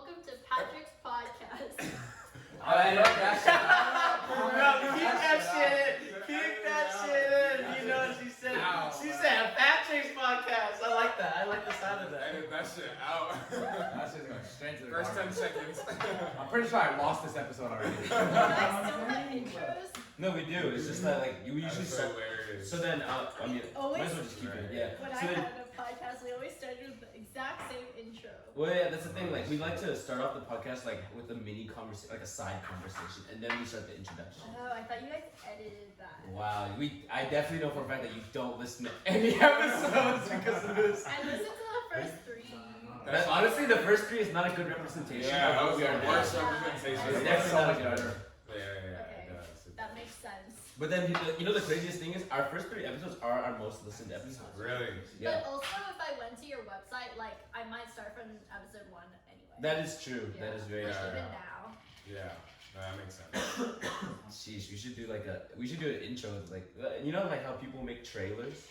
welcome to Patrick's podcast. I know that No, keep that shit in. Keep that shit in. You know what she said? Ow. She said Patrick's podcast. I like that. I like the sound of that. Edit that shit out. That shit's going straight to the First 10 garbage. seconds. I'm pretty sure I lost this episode already. You guys still have intros? No, we do. It's just that like you usually That's start. hilarious. So then, I mean, Always- might as well just keep it. Yeah. When So I then, had a podcast, we always started with the exact same intro. well, yeah, that's the thing. Like we like to start off the podcast like with a mini conversation, like a side conversation, and then we start the introduction. Oh, I thought you guys edited that. Wow, I definitely know for a fact that you don't listen to any episodes because of this. I listened to the first 3. That, honestly, the first 3 is not a good representation Yeah, of that what was we the are now. worst representation. It's Yeah. definitely so not much good. better. Yeah, Okay. it does. That makes sense. But then you know the craziest thing is our first 3 episodes are our most listened episodes. Really? Yeah, But also, if I went to your website, like, I might start from episode 1 anyway. that is true. Yeah. That is very Like, true. even now. Yeah. No, that makes sense. Sheesh, we should do an intro with like you know like how people make trailers.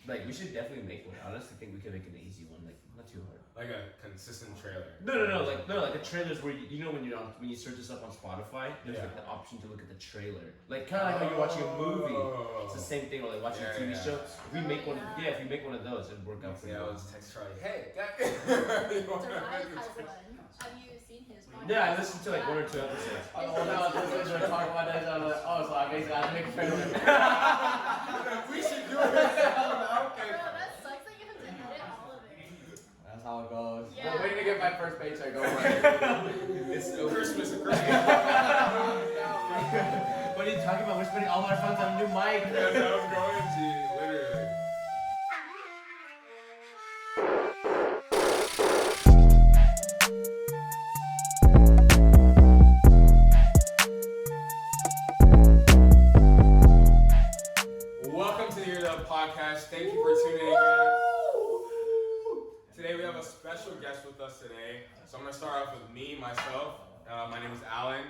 Like we should definitely make one. I honestly think we could make an easy one, like not too hard. Like a consistent trailer. No, like a trailer's where you know when you search this up on Spotify, there's Yeah. like the option to look at the trailer. Like kind of like how you're watching a movie. It's the Oh. same thing, or like watching a TV Yeah. show. If we make one, Yeah. if you make one of those, it'd work out for you. Yeah, I'll just text Charlie. Hey, guy. Darius has one. Have you seen his podcast? Yeah, I listened to like 1 or 2 episodes. Oh, no, this is talking about that. I'm like, oh, so I basically have to make a trailer. We should do it. Okay. Bro, that sucks that you have to edit all of it. That's how it goes. Yeah. I'm waiting to get my first paycheck over. It's Christmas, Christmas. What are you talking about? We're spending all our funds on a new mic. That's how I'm going, G. Literally. Welcome to the Year Love Podcast. Thank you for tuning in, guys. Today we have a special guest with us today. So I'm going to start off with me, myself. My name is Alan.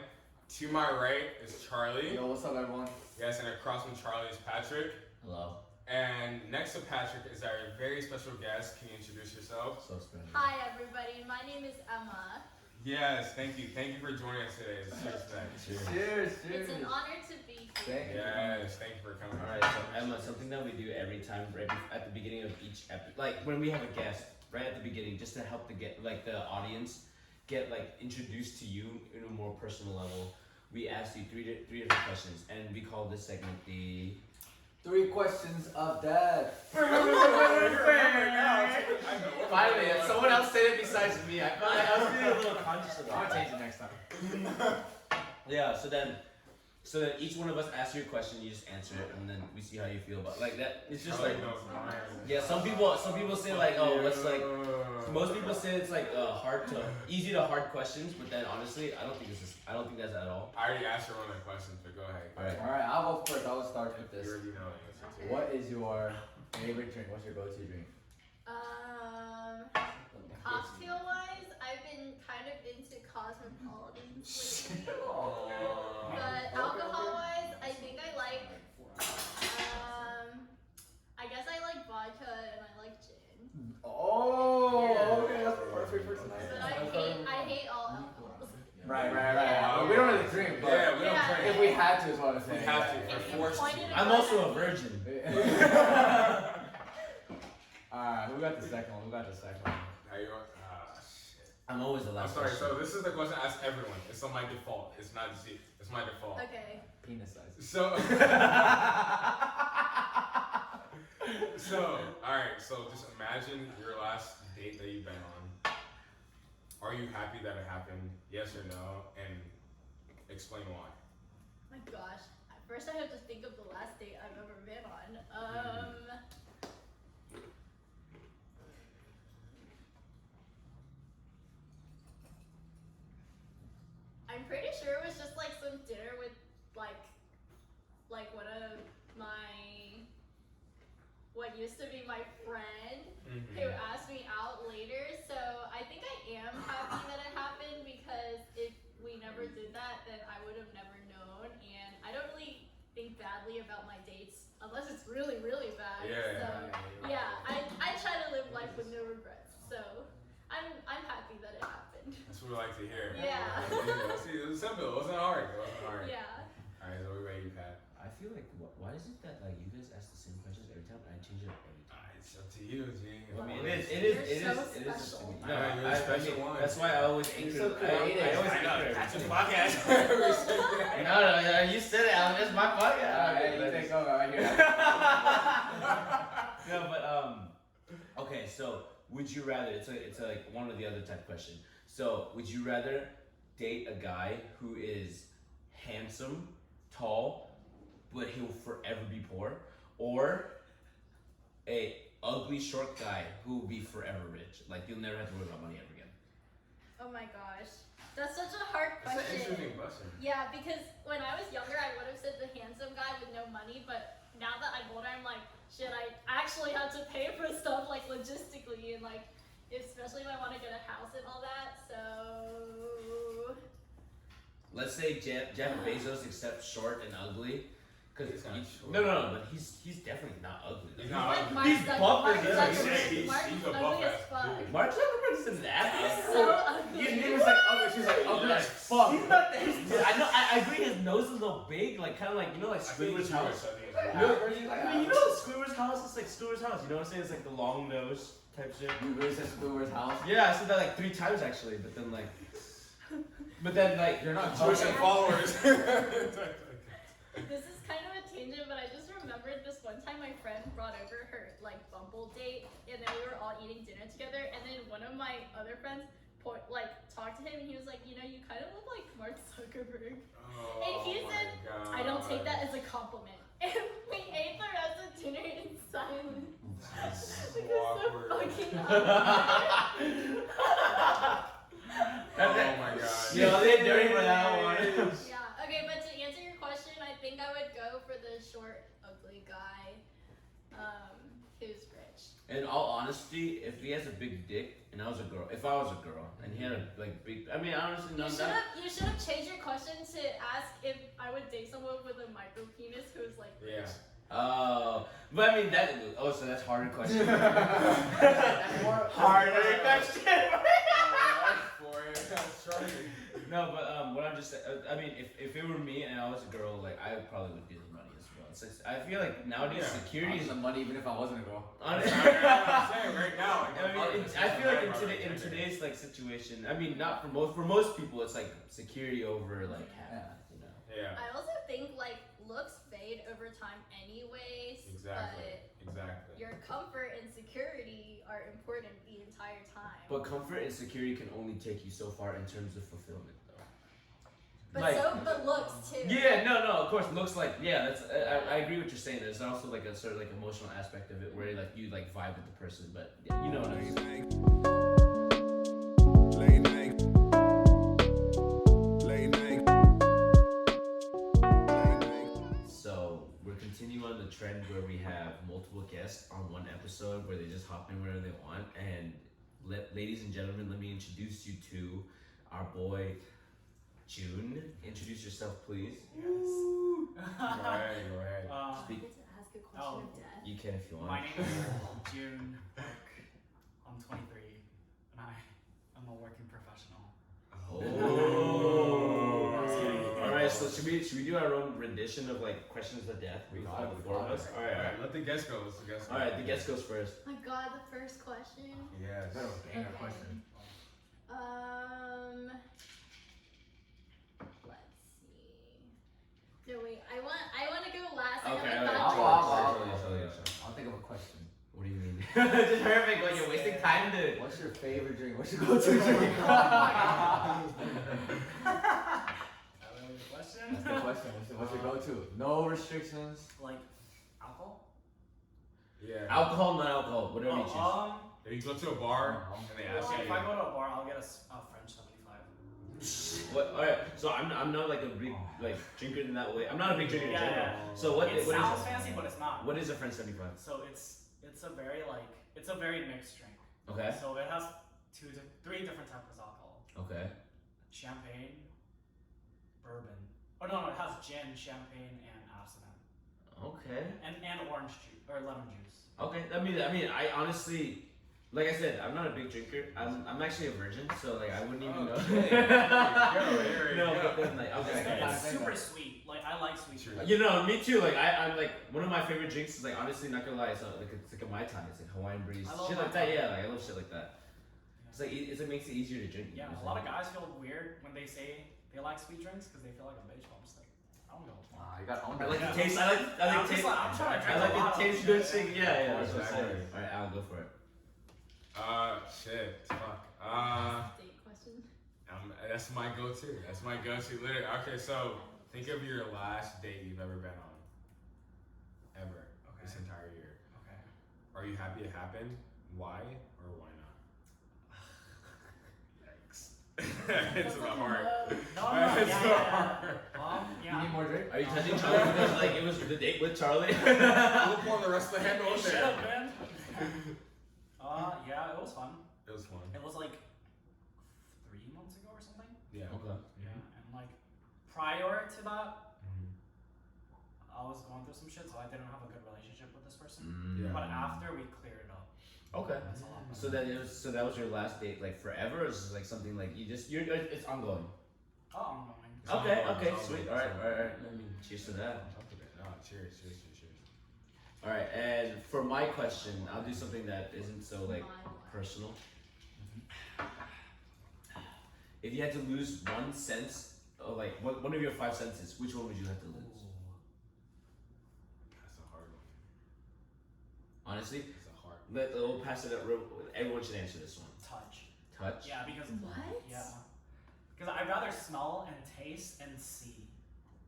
To my right is Charlie. Yo, what's up, everyone? Yes, and across from Charlie is Patrick. Hello. And next to Patrick is our very special guest. Can you introduce yourself? So special. Hi, everybody. My name is Emma. Yes, thank you. Thank you for joining us today. Cheers, man. Cheers, It's an honor to be here. Thank you. Yes, thank you for coming. Alright, so Emma, something that we do every time, at the beginning of each episode, like when we have a guest, right at the beginning, just to help the audience get like introduced to you in a more personal level, we ask you three different questions, and we call this segment the. 3 questions of death. Finally, and someone else said it besides me. I felt like I was feeling a little conscious of I'll that. change it next time. Yeah, so then each one of us asks you a question, you just answer it, and then we see how you feel about like that. It's just like yeah, some people say like oh what's like most people say it's like easy to hard questions, but then honestly I don't think that's at all. I already asked her one of the questions, but go ahead. Alright. Alright, I'll go first. I'll start with You this. already know the answer to it. What is your favorite drink? What's your go-to drink? Cocktail wise, I've been kind of into cosmopolitans lately. But alcohol wise, I think I like, I guess I like vodka and I like gin. Oh, Yeah. okay, that's perfect for tonight. But I hate all alcohols. Right. We don't really drink, but Yeah, we Yeah. don't drink. if we had to, is what I'm We saying. have to. If We're you forced pointed to. a I'm gun also at a me- virgin. Alright, who got the second one? How you want? Ah, shit. I'm always the I'm last sorry. question. So this is the question I ask everyone. It's on my default. It's not Z. It's my default. Okay. Penis size. So. All right. So just imagine your last date that you've been on. Are you happy that it happened? Yes or no? And explain why. My gosh. First I have to think of the last date I've ever been on. I'm pretty sure it was just like some dinner with like one of what used to be my friend who asked me out later. So I think I am happy that it happened, because if we never did that, then I would have never known. And I don't really think badly about my dates unless it's really, really bad. So yeah, I try to live life with no regrets. So I'm happy that it happened. That's we like to hear. Yeah. See, it was simple. It wasn't hard. Yeah. Alright, so we ready, Pat? I feel like why is it that like you guys ask the same questions every time and I change it up every time? It's up to you, G. I mean, You're it so is up to special. me. I know, you're a special one. That's why I always anchor. so creative. I always I know, anchor. that's just podcast. No, you said it, Alan. It's my podcast. Alright, you take over right here. No, but okay. So, would you rather? It's a like one or the other type question. So, would you rather date a guy who is handsome, tall, but he'll forever be poor, or a ugly short guy who will be forever rich? Like you'll never have to worry about money ever again. Oh my gosh. That's such a hard That's an question. interesting question. Yeah, because when I was younger, I would have said the handsome guy with no money, but now that I'm older, I'm like, shit, I actually have to pay for stuff like logistically and like, especially when I want to get a house and all that. So Let's say Jeff Bezos accepts short and ugly. He's not short. No, but he's definitely not ugly. He's he's not like ugly. Mark He's Zuckerberg. buff Mark as hell. Zuckerberg. He's Mark a buff ugly as ass fuck. dude. Mark Zuckerberg isn't that He's ugly. so ugly. His name was like ugly. She's like ugly as fuck. He's not that. I know. I agree. His nose is a little big, like kind of like you know, like I think Squidward's he's house. Jewish, I think it's You Jewish. know, you know Squidward's house? It's like Squidward's house. You know what I'm saying? It's like the long nose type shit. You really said Squidward's house? Yeah, I said that like 3 times actually, but then like You're not Jewish and followers. This is kind of a tangent, but I just remembered this one time my friend brought over her like Bumble date, and then we were all eating dinner together, and then one of my other friends talked to him, and he was like, you know, you kind of look like Mark Zuckerberg. And he said, I don't take that as a compliment. And we ate the rest of dinner in silence. So It was so awkward. fucking awkward. Oh my god. Yeah, they're dirty for that one. Yeah. Okay, but to answer your question, I think I would go for the short, ugly guy, who's rich. In all honesty, if he has a big dick and I was a girl, if I was a girl and he had a like big, I mean honestly, You no, should have changed your question to ask if I would date someone with a micro penis who's like rich. Yeah. But I mean that. Oh, so that's harder question. That's more Harder question. No, but what I'm just saying, I mean, if it were me and I was a girl, like I probably would do the money as well. It's I feel like nowadays Yeah. security is. the money even if I wasn't a girl. I'm saying right now. Like, I mean, I feel like in today's like situation, I mean, not for most people, it's like security over like half, you know. Yeah. I also think like looks fade over time anyways. Exactly. But your comfort and security are important the entire time. But comfort and security can only take you so far in terms of fulfillment, though. But looks too. Yeah, no, of course, looks like that's. I agree with what you're saying. There's also like a sort of like emotional aspect of it where like you like vibe with the person, but yeah, you know what I mean. So we're continuing on the trend where we have multiple guests on one episode where they just hop in wherever they want. And ladies and gentlemen, let me introduce you to our boy June. Introduce yourself, please. Go ahead. I Speak. get to ask a question of death. You can if you want. My name is June Park. I'm 23 and I'm a working professional. Oh. I was kidding. All right. So should we do our own rendition of like questions of death? We all the 4 of us. All right. Let the guest go. All right. The guest goes first. Oh my god, the first question. Yes. Better Okay. question. Let's see. No wait, I want to go last. I Okay. haven't I'll- thought I'll- through it. I'll think of a question. What do you mean? Just perfect. Like you're wasting time to. What's your favorite drink? What's your go-to drink? Question? That's the question. What's your go-to? No restrictions. Like alcohol? Yeah. Alcohol, non-alcohol, whatever you choose. If you go to a bar and they ask Well, you. if I go to a bar, I'll get a French 75. What? All right. So I'm not like a big like drinker in that way. I'm not a big drinker in Yeah, general. yeah. So what It what sounds is fancy, but it's not. what is a French 75? So it's a very mixed drink. Okay. So it has 3 different types of alcohol: Okay. champagne, bourbon. Oh no, it has gin, champagne, and absinthe, Okay. and orange juice or lemon juice. Okay. I mean, I honestly, like I said, I'm not a big drinker. I'm actually a virgin, so like I wouldn't even know. No, but then like I was just It's super sweet. Like I like sweet drinks. you know, me too. Like I'm like one of my favorite drinks is like honestly not gonna lie, it's not like it's like a Mai Tai. It's like Hawaiian breeze, I love shit Mai like Tai. that. Yeah, like I love shit like that. It's like it makes it easier to drink. Yeah, you know a lot what of I'm guys feel weird when they say they like sweet drinks because they feel like a bitch. But I'm just like, I don't know. You got own saying? I like Yeah. the taste. I I'm like just taste. like, I'm trying to I drink like a lot the of taste shit. good thing. Yeah, yeah. That's what I'm Exactly. saying. All right, Alan, go for it. Shit. Fuck. Date question. That's my go-to. That's my go-to. Literally. Okay, so think of your last date you've ever been on. Ever. Okay. This entire year. Okay. Are you happy it happened? Why or why not? Yikes. It's the heart. No, It's yeah, the yeah, heart. yeah. You need Yeah. more drink? Are you touching Charlie because like it was the date with Charlie? We'll pour the rest of the handle in It should there. have been. Yeah, it was fun. It was fun. It was like 3 months ago or something. Yeah. Okay. Yeah, and like prior to that, Mhm. I was going through some shit, so I didn't have a good relationship with this person. Yeah. But after we cleared it up, Okay. that's a lot better. So that was your last date like forever, or is it like something like you're it's ongoing? Oh, I'm going. It's Okay, ongoing, okay, it's sweet. ongoing, All right. it's I mean, cheers to that. No, cheers. All right, and for my question, I'll do something that isn't so like personal. If you had to lose one sense, or like one of your 5 senses, which one would you have to lose? That's a hard one. Honestly, It's a hard one. we'll pass it up. Everyone should answer this one. Touch. Touch. Yeah, because What? Yeah. Because I'd rather smell and taste and see.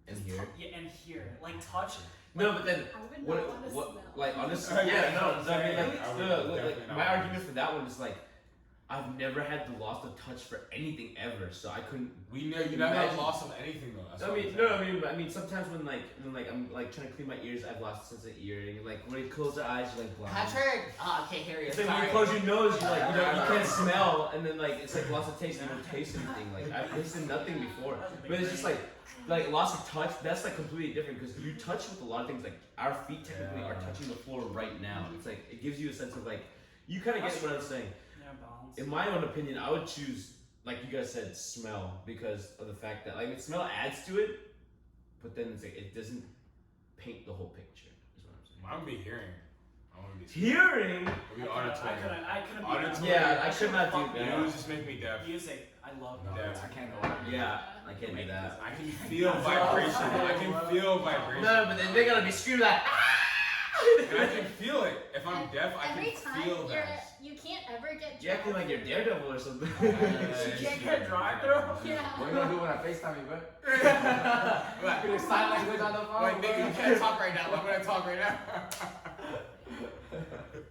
And here. Yeah, and hear. Like touch. No, but then I would what? not want to What? smell. Like honestly, Yeah, yeah, no. I'm So, I mean, saying, like, I would no, definitely like not my want argument to. for that one is like, I've never had the loss of touch for anything ever, so I couldn't. We know you never had Imagine- loss of anything though. That's I what mean, I'm no, saying. I mean, sometimes when I'm like trying to clean my ears, I've lost a sense of hearing. Like when you close your eyes, you're like blind. Patrick! Oh, I can't hear you. It's like when you close your nose, you're like you can't smell, and then like it's like loss of taste, you don't taste anything. Like I've tasted nothing before, but it's just like loss of touch. That's like completely different because you touch with a lot of things. Like our feet technically are touching the floor right now. It's like it gives you a sense of like you kind of get what I'm saying. Yeah, balance. In my own opinion, I would choose, like you guys said, smell because of the fact that like smell adds to it, but then it's like it doesn't paint the whole picture. Is what I'm saying. I'm gonna be hearing. I want to be Hearing. It'll be auditory. I couldn't be Auditory. Yeah, I could not do Fuck that. You would just make me deaf. Music. I love No, music. I can't go on. Yeah, I can't do that. I can feel vibration. I can feel vibration. No, but then they're gonna be screaming like. And I can feel it. If I'm deaf, I Every can time feel that. you can't ever get You acting like you're Daredevil or something. You can't get drive-through. Yeah. What are you gonna do when I FaceTime you, bro? What? You're sign language on the phone? Wait, nigga, you can't talk right now. I'm gonna talk right now.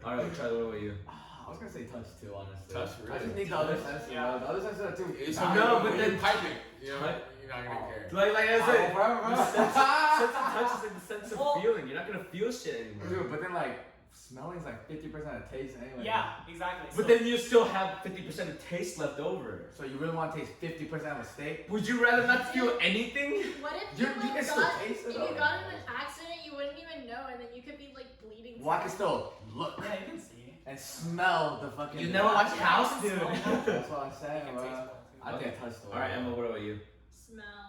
All right, Charlie, what about you? I was gonna say touch too, honestly. Touch, I really? just need the other sense. Yeah. The other sense are too. So No, but when then- you're piping, you know, What? you're not gonna care. Like I said, forever, bro. the sense of touch is like the sense of Well- feeling. You're not gonna feel shit anymore. Dude, but then like smelling is like 50% of taste anyway. Yeah, exactly. But then you still have 50% of taste left over. So you really want to taste 50% of a steak? Would you rather not feel anything? What if You you, can like, still got, taste it if though. you got in an accident, you wouldn't even know, and then you could be like bleeding. Well, I can still look Yeah, you can see. and smell the fucking. You never watched Yeah, House, dude. That's what I'm You saying, can bro. taste both, too. I Okay. think touch the All right, Emma, what about you? Smell.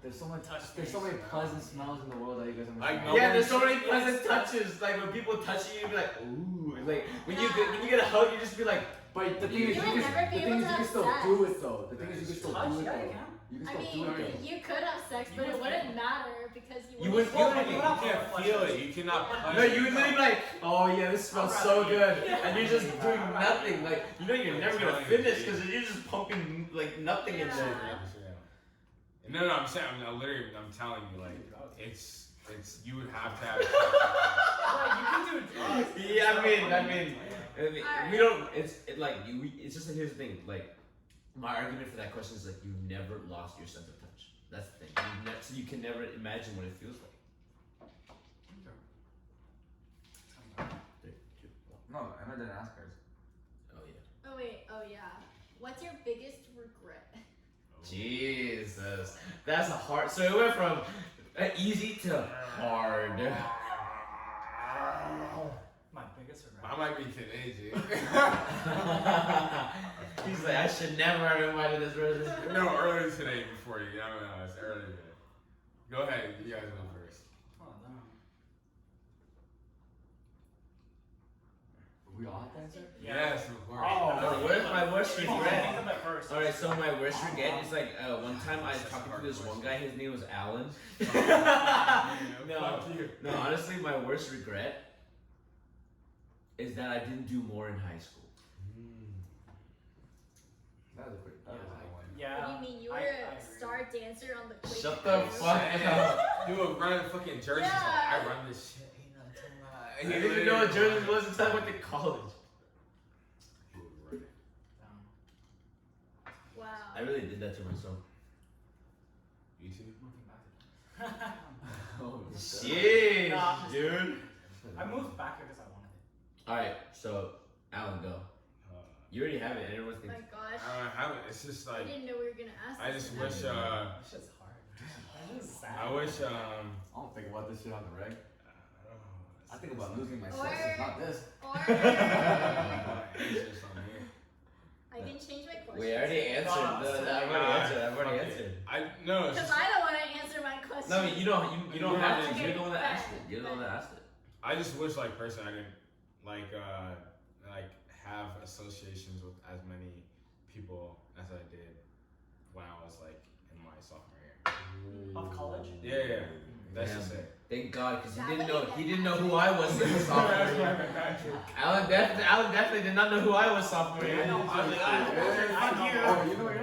There's so much. Touch There's so taste. many pleasant smells in the world that you guys are Like, missing no out. Yeah, there's so many Yes. pleasant touches. Like when people touch you, you be like, ooh. Like when you get a hug, you just be like, But the thing is, You you would can, never be the thing able is, to you can have still sex. do it though. The thing is, you can still Touch, do it yeah, though. you can. You can I still mean, do it though. you could have sex, but it wouldn't matter because You you wouldn't wouldn't. feel anything. You can't feel it. You cannot punch no, it. you would literally be like, oh yeah, this smells so good, and you're just doing nothing. Like you know you're never gonna finish because you're just pumping like nothing in there. No, I'm saying, I'm telling you, like, it's, you would have to have. Yeah, you can do drugs. Yeah, I mean, we don't. It's just like here's the thing. Like, my argument for that question is like you've never lost your sense of touch. That's the thing. So you can never imagine what it feels like. No, Emma didn't ask hers. Oh yeah. Oh wait. Oh yeah. What's your biggest regret? Jesus, that's a hard. So it went from easy to hard. My biggest regret. I might be Canadian. He's like, I should never have invited this person. No, earlier today before you. No, it's earlier today. Go ahead. You guys go first. Oh, no. We all have to answer? Yes, of course. My worst Think regret. of it first. Alright, so my worst regret is like one time I was talking to this one guy, his name was Alan. Fuck you. No, honestly, my worst regret is that I didn't do more in high school. That was a pretty. That was a high one. Yeah. What do you mean? You were I a agree. star dancer on the quick Shut the crew? fuck up. Do a run fucking jerseys. Yeah. Like, I run this shit. Ain't nothing to lie. I didn't even know what Jersey was until I went to college. Wow. I really did that to myself. You too? Moving back to Oh, Shit, Nah. dude. I moved back here because I wanted it. Alright, so Alan, go. You already have it, and everyone's Oh my thinking. gosh. I haven't. It's just I like didn't know we were gonna ask. I this just tonight. wish. This shit's hard. This is sad. I wish. I don't think about this shit on the reg. I think about losing my Or- senses, not this. Or I I can change my question. We already answered. I've already answered. I've already answered. no. It's Because just, I don't want to answer my question. No, you don't. You don't Yeah, have to. okay, You're the one that bet, asked it. You're the one that asked it. I just wish like personally I didn't like have associations with as many people as I did when I was like in my sophomore year. Of college? Yeah. That's Damn. just it. Thank God, because Is he that didn't what know. you He get didn't know at? who I was in the sophomore year. Alan definitely did not know who I was sophomore year. I was like, I know. Oh, you know what?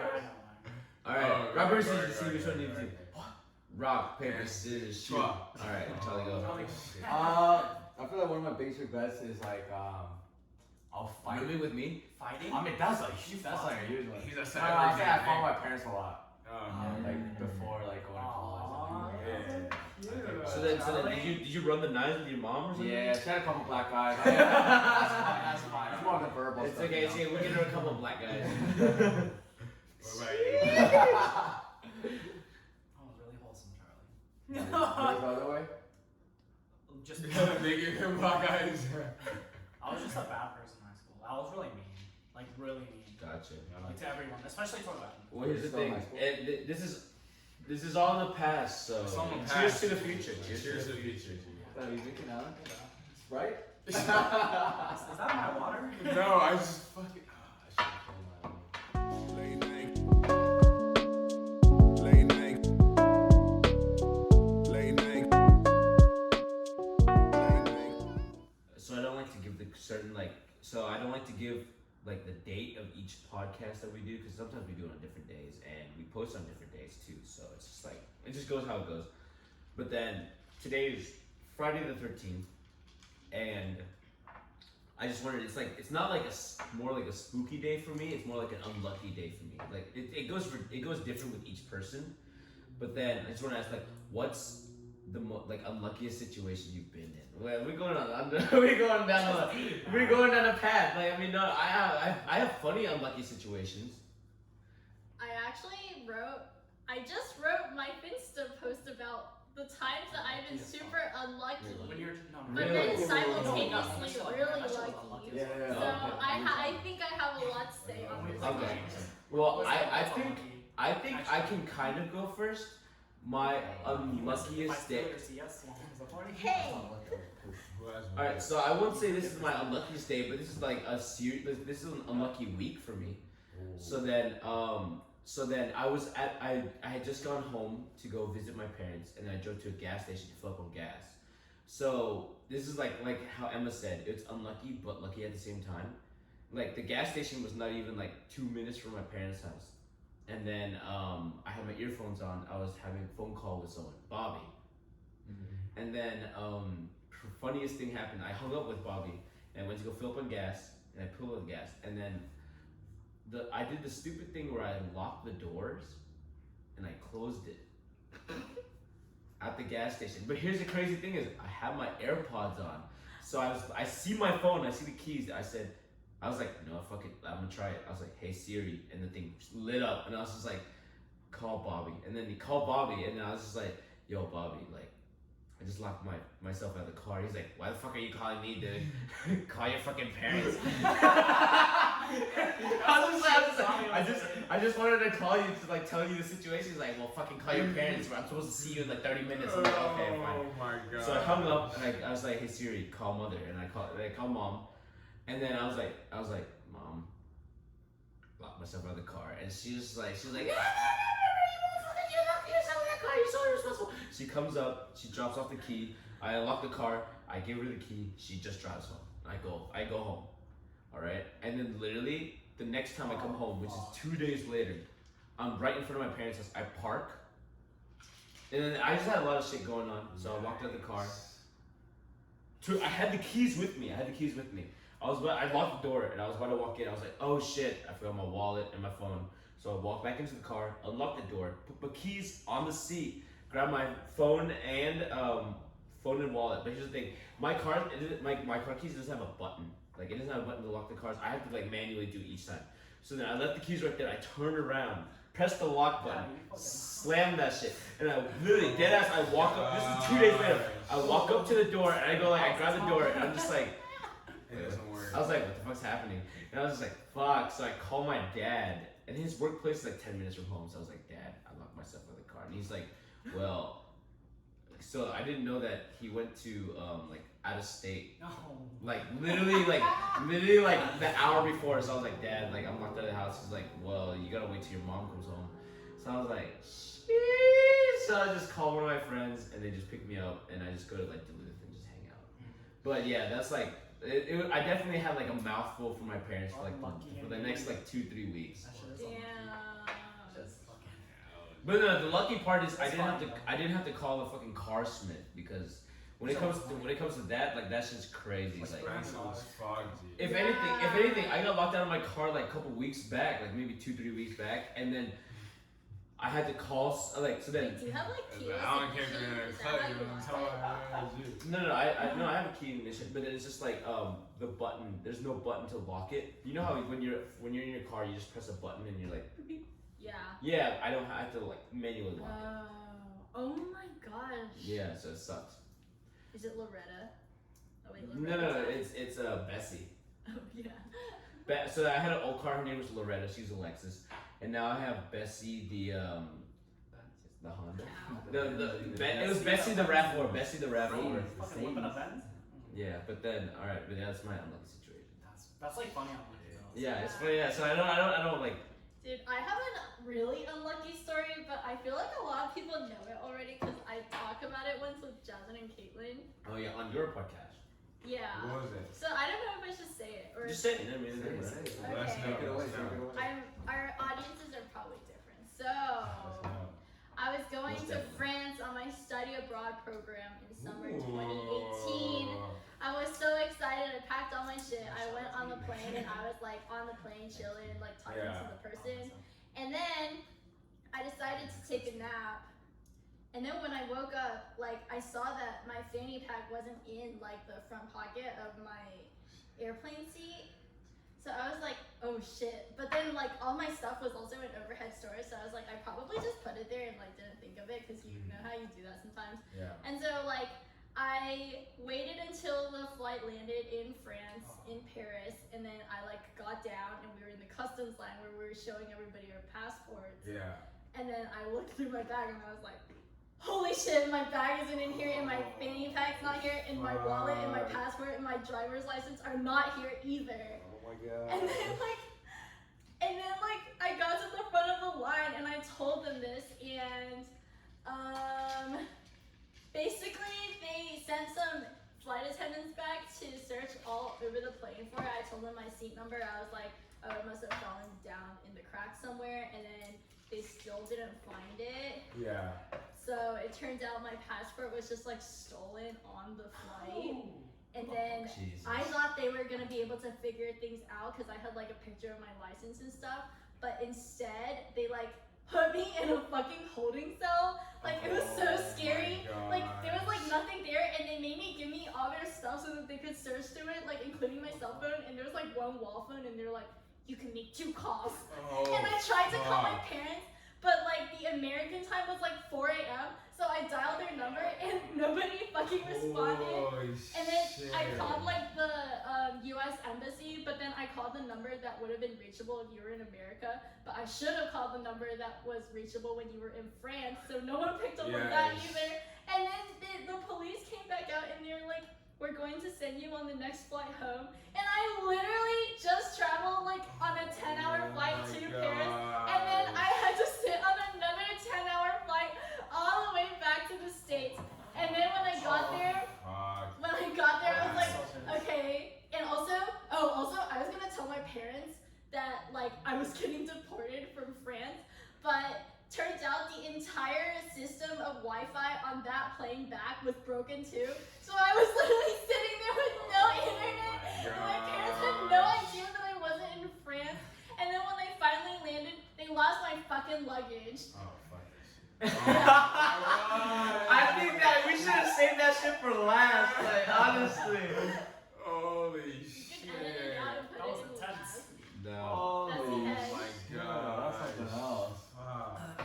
all right, Oh, rock paper go, scissors. go, See which go, one you go, do. go. Rock paper scissors shoot. Fuck. All right, Charlie, go. I feel like one of my biggest regrets is like, I'll fight. Moving with me. Fighting? I mean, that's like huge. That's like a huge one. He's a I celebrity. say I fought my parents a lot. Oh, Like before, like going to college. yeah. So then, did you run the nines with your mom or something? Yeah, she had a couple black guys. That's fine. It's more of the verbal It's stuff. okay. It's okay. We're getting a couple of black guys. What about you? Oh, really wholesome, Charlie. There's the other way. Just Making him black guys. I was just a bad person in high school. I was really mean. Like really mean. Gotcha. Like to everyone, especially toward women. Well, here's the Still in thing. high school? This is all in the past. So It's all in the cheers past. to the future. Cheers to the future. What are you drinking, Alan? Right? Is that my water? No, I just fucking. I should Late night. Late night. Late night. Late night. So I don't like to give the certain like. So I don't like to give like the date of each podcast that we do because sometimes we do it on different days and we post on different days too. So it's just like it just goes how it goes. But then today is Friday the 13th, and I just wanted. It's like it's not like more like a spooky day for me. It's more like an unlucky day for me. Like it goes different with each person. But then I just want to ask like, what's the like unluckiest situation you've been in? Well, we're going down a path. Like I mean, no, I have funny unlucky situations. I just wrote my Finsta post about the times that I've been super unlucky. When you're no, But Really? then simultaneously No, really that shit was lucky. unlucky. Yeah, yeah, So yeah. I think I have a lot to say on this. Okay. one. Well, I think I can kind of go first. My unluckiest day. Hey, Alright, so I won't say this is my unluckiest day, but this is like a serious. This is an unlucky week for me. So then I had just gone home to go visit my parents, and I drove to a gas station to fill up on gas. So this is like how Emma said, it's unlucky but lucky at the same time. Like the gas station was not even like 2 minutes from my parents' house, and then I had my earphones on. I was having a phone call with someone, Bobby, and then funniest thing happened. I hung up with Bobby and I went to go fill up on gas, and I pulled up gas, and then I did the stupid thing where I locked the doors and I closed it at the gas station. But here's the crazy thing is I have my AirPods on. So I see my phone, I see the keys. I was like, no, fuck it, I'm gonna try it. I was like, hey Siri, and the thing just lit up, and I was just like, call Bobby. And then he called Bobby, and then I was just like, yo Bobby, like, I just locked myself out of the car. He's like, why the fuck are you calling me, dude? Call your fucking parents. I just wanted to call you to like tell you the situation. He's like, well, fucking call your parents. I'm supposed to see you in like 30 minutes. I'm like, okay, fine. Oh my god. So I hung up and I was like, hey Siri, call mother, and I call mom, and then I was like, mom, locked myself out of the car, and she was like, you locked yourself in that car. You're so irresponsible. She comes up, she drops off the key. I unlock the car. I give her the key. She just drives home. I go home. All right, and then literally the next time I come home, which is 2 days later, I'm right in front of my parents' house. I park, and then I just had a lot of shit going on, so I walked out the car. I had the keys with me. I locked the door, and I was about to walk in. I was like, oh shit, I forgot my wallet and my phone. So I walked back into the car, unlocked the door, put my keys on the seat, grabbed my phone and wallet. But here's the thing, my car keys doesn't have a button. Like, it doesn't have a button to lock the cars. I have to like manually do each time. So then I left the keys right there. I turned around, pressed the lock button, slammed that shit, and I literally dead ass. I walk up. This is 2 days later. I walk up to the door and I go like, I grab the door and I'm just like, It doesn't work. I was like, what the fuck's happening? And I was just like, fuck. So I call my dad, and his workplace is like 10 minutes from home. So I was like, Dad, I locked myself out of the car, and he's like, well. So I didn't know that he went to like out of state, No. like literally like the hour before. So I was like, Dad, like I'm locked out of the house. He's like, well, you gotta wait till your mom comes home. So I was like, shit. So I just called one of my friends, and they just picked me up, and I just go to like Duluth and just hang out. But yeah, that's like I definitely had like a mouthful from my parents for like for the next like 2-3 weeks. That shit is Damn. fucking. But no, the lucky part is I didn't have to call the fucking car smith, because when it comes to that, like that's just crazy. Like, Expensive as fuck, dude. if anything, I got locked out of my car like a couple weeks back, like maybe 2-3 weeks back, and then I had to call like so then. Wait, do you have like keys? Alan and came keys? in and Is that cut how you you and lock tell it? her how to do. No, I have a key ignition, but then it's just like the button. There's no button to lock it. You know how when you're in your car, you just press a button and you're like, beep, beep. Yeah. Yeah, I don't have to like manually lock it. Oh my gosh. Yeah, so it sucks. Is it Loretta? Oh wait, No, Loretta. it's Bessie. Oh yeah. So I had an old car. Her name was Loretta. She's a Lexus, and now I have Bessie, the Honda. It was Bessie the RAV4. Bessie the RAV4. Fucking whipping a Benz? Yeah, but then all right, but that's my unlucky situation. That's like funny on like Yeah, it's funny. Yeah, so I don't like. Dude, I have a really unlucky story, but I feel like a lot of people know it already because I talked about it once with Jasmine and Caitlin. Oh yeah, on your podcast. Yeah. What was it? So I don't know if I should say it or. Just say it. I mean, Say it. Let's Okay. know. Take it away, Let's take it know. away. our audiences are probably different. So Let's know. I was going Most to definitely. France on my study abroad program in summer Ooh. 2018. I was so excited. I packed all my shit. I went on the plane and I was like on the plane chilling, like talking Yeah. to the person. And then I decided to take a nap. And then when I woke up, like I saw that my fanny pack wasn't in like the front pocket of my airplane seat. So I was like, oh shit. But then like all my stuff was also in overhead storage. So I was like, I probably just put it there and like didn't think of it because you know how you do that sometimes. Yeah. And so like I waited until the flight landed in France, in Paris, and then I like got down and we were in the customs line where we were showing everybody our passports. Yeah. And then I looked through my bag and I was like, holy shit, my bag isn't in here and my fanny pack's not here and my wallet and my passport and my driver's license are not here either. Oh my god. And then like I got to the front of the line and I told them this and basically they sent some flight attendants back to search all over the plane for it. I told them my seat number. I was like, oh, it must have fallen down in the crack somewhere, and then they still didn't find it. Yeah. So it turns out my passport was just like stolen on the flight. And then Jesus. I thought they were gonna be able to figure things out because I had like a picture of my license and stuff. But instead, they like put me in a fucking holding cell. Like it was so Oh scary. my Like there was like nothing there, and they made me give me all their stuff so that they could search through it, like including my cell phone. And there was like one wall phone, and they're like, you can make 2 calls. Oh, And I tried to call my fuck. parents, but like the American time was like 4 a.m. So I dialed their number and nobody fucking responded. Holy And then shit. I called like the U.S. embassy, but then I called the number that would have been reachable if you were in America. But I should have called the number that was reachable when you were in France, so no one picked up on that Yes. either. And then the police came back out and they're like, "We're going to send you on the next flight home." And I literally just traveled like on a 10-hour flight to Paris, and then I had to sit on another 10-hour flight all the way back to the States. And then when I got there, Fuck. I was like, okay. And also, I was gonna tell my parents that like I was getting deported from France, but turns out the entire system of Wi-Fi on that plane back was broken too. So I was literally sitting there with no internet. And my parents had no idea that I wasn't in France. And then when they finally landed, they lost my fucking luggage. Oh, fuck this shit. I think that we should have saved that shit for last. Like honestly. Holy You shit. can edit it out and put That was it in intense. last. No. Oh That's my it. god. That's something else. Fuck.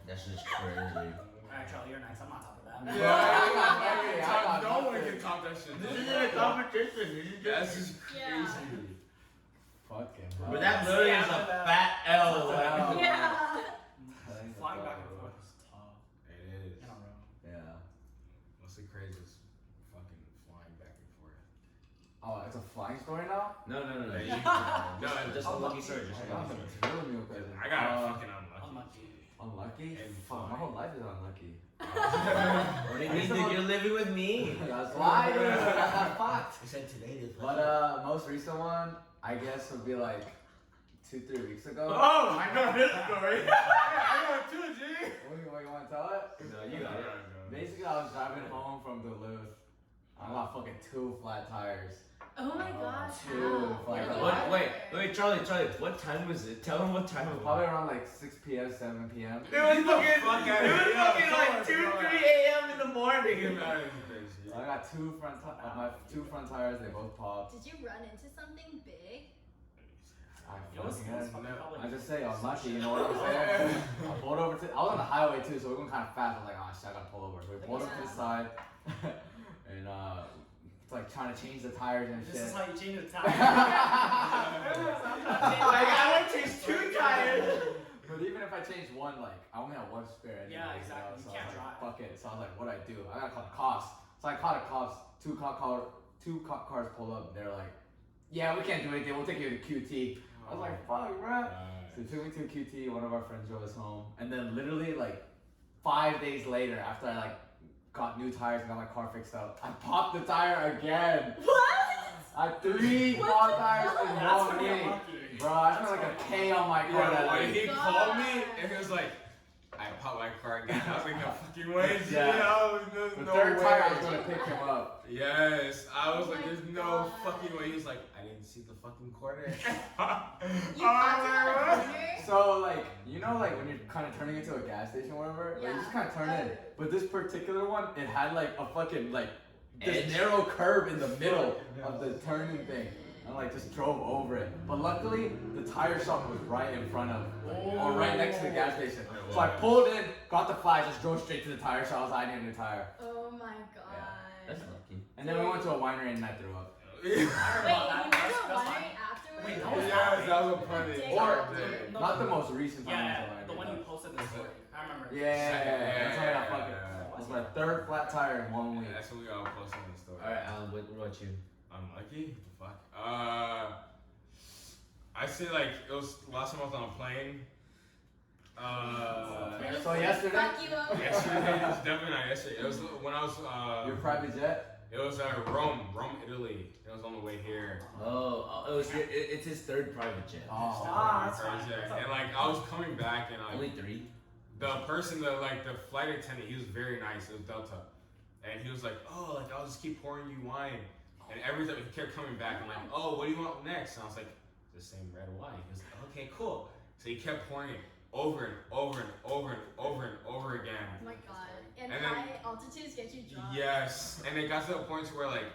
That shit's crazy. Alright, Charlie, you're next. I'm on top of that. Yeah, no one can top that shit. This isn't a competition. This is That's just. just Yeah. crazy. Fucking But that literally is a fat L. Like. Yeah. Flying back and forth is tough. It is. In a row. Yeah. What's the craziest fucking flying back and forth? Oh, it's a flying story now? No. Yeah, No, no, just a lucky story. Just a I got lucky some story. really new questions. I got fucking unlucky. Unlucky. Unlucky? And Fuck, my flying. whole life is unlucky. What do you mean, dude? You're living with me. That's why, dude. That's not fucked. I said today. But most recent one, I guess would be like 2-3 weeks ago. Oh, I know this story. I know it too, G. What, you want to tell it? No, you got it. Basically, I was driving home from Duluth. I got fucking 2 flat tires. Oh my gosh. Dude, How? like, What? Wait, Charlie, what time was it? Tell him what time it was. Probably around like 6 p.m., 7 p.m. It was fucking. fuck outta It was here. fucking Yo, like come 2, on, 3 come a.m. in the morning. So I got 2 my 2 front tires. They both popped. Did you run into something big? I It was fucking had- probably I just say unlucky, you know what I'm saying? I pulled over to. I was on the highway too, so we were going kind of fast. I was like, oh shit, I gotta pull over. So we pulled up to the side, and it's like trying to change the tires and This shit. is how you change the tire. Like I went to 2 tires. But even if I changed one, like I only had 1 spare. Yeah, anyways, exactly. You know? So You can't I was like, drive. fuck it. So I was like, what do I do? I gotta call the cops. So I called the cops. 2 cop cars pulled up. They're like, yeah, we can't do anything. We'll take you to QT. I was like, fuck, bro. So they took me to a QT. One of our friends drove us home, and then literally like 5 days later, after I like got new tires and got my car fixed up, I popped the tire again. What? I had 3 popped tires in That's one pretty week. unlucky. Bro, I spent like a K on my car Yeah, that when week. he called me and he was like, I popped my car again. I was like, no fucking way, G. Yeah. I was, there's The no 3rd way. tire, I was gonna pick him up. Yes, I was Oh like, my there's no God. fucking way. He was like, I didn't see the fucking corner. You popped it on the corner? So like, you know, like when you're kind of turning into a gas station or whatever, like, you just kind of turn in. But this particular one, it had like a fucking like this Edge? narrow curve in the middle of the turning thing. I like just drove over it. But luckily, the tire shop was right in front of, or right next to the gas station. So I pulled in, got the flag, just drove straight to the tire shop. I was like, I need a new tire. Oh my god. That's lucky. And then we went to a winery and I threw up. Wait, you went to a That's winery fine. afterwards? Wait, that was Yes, that was a funny. Dick. Or Dude. not the most recent time. Yeah, I went to a the one winery, you posted in the story. I remember. though. Yeah, that's how I got fucking. Yeah. That was my 3rd flat tire in 1 week. That's what we all posted in the story. Alright, Alan, what about you? Unlucky? What the fuck? I say like it was last time I was on a plane. So yesterday? Fuck you over. Yesterday, it was definitely not yesterday. It was when I was Your private jet? it was Rome, Italy. It was on the way here. It's his 3rd private jet. Oh. That's fine. Crazy. And like I was coming back and Only like 3. the person that like the flight attendant, he was very nice. It was Delta, and he was like, oh, like I'll just keep pouring you wine. And every time he kept coming back and like, oh, what do you want next? And I was like, the same red wine. He was like, okay, cool. So he kept pouring it over and over and over and over and over again. Oh my god. And And then- high altitudes get you drunk. Yes, and it got to the point where like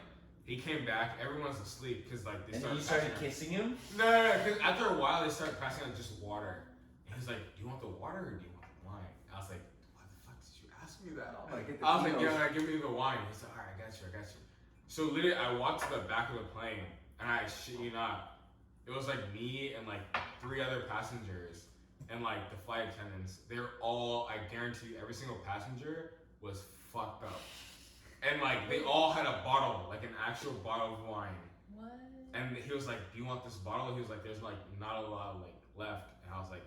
he came back, everyone's asleep because like they And then started. you started kissing him? No, because after a while they started passing out just water. And he's like, "Do you want the water or do you want the wine?" I I was like, why the fuck did you ask me that? I'm like, get the I was like, Tito's. yeah, give me the wine. He's like, alright, I got you. So literally, I walked to the back of the plane, and I shit you not, it was like me and like 3 other passengers, and like the flight attendants. They're all, I guarantee you, every single passenger was fucked up, and like they all had a bottle, like an actual bottle of wine. What? And he was like, do you want this bottle? He was like, there's like not a lot like left, and I was like,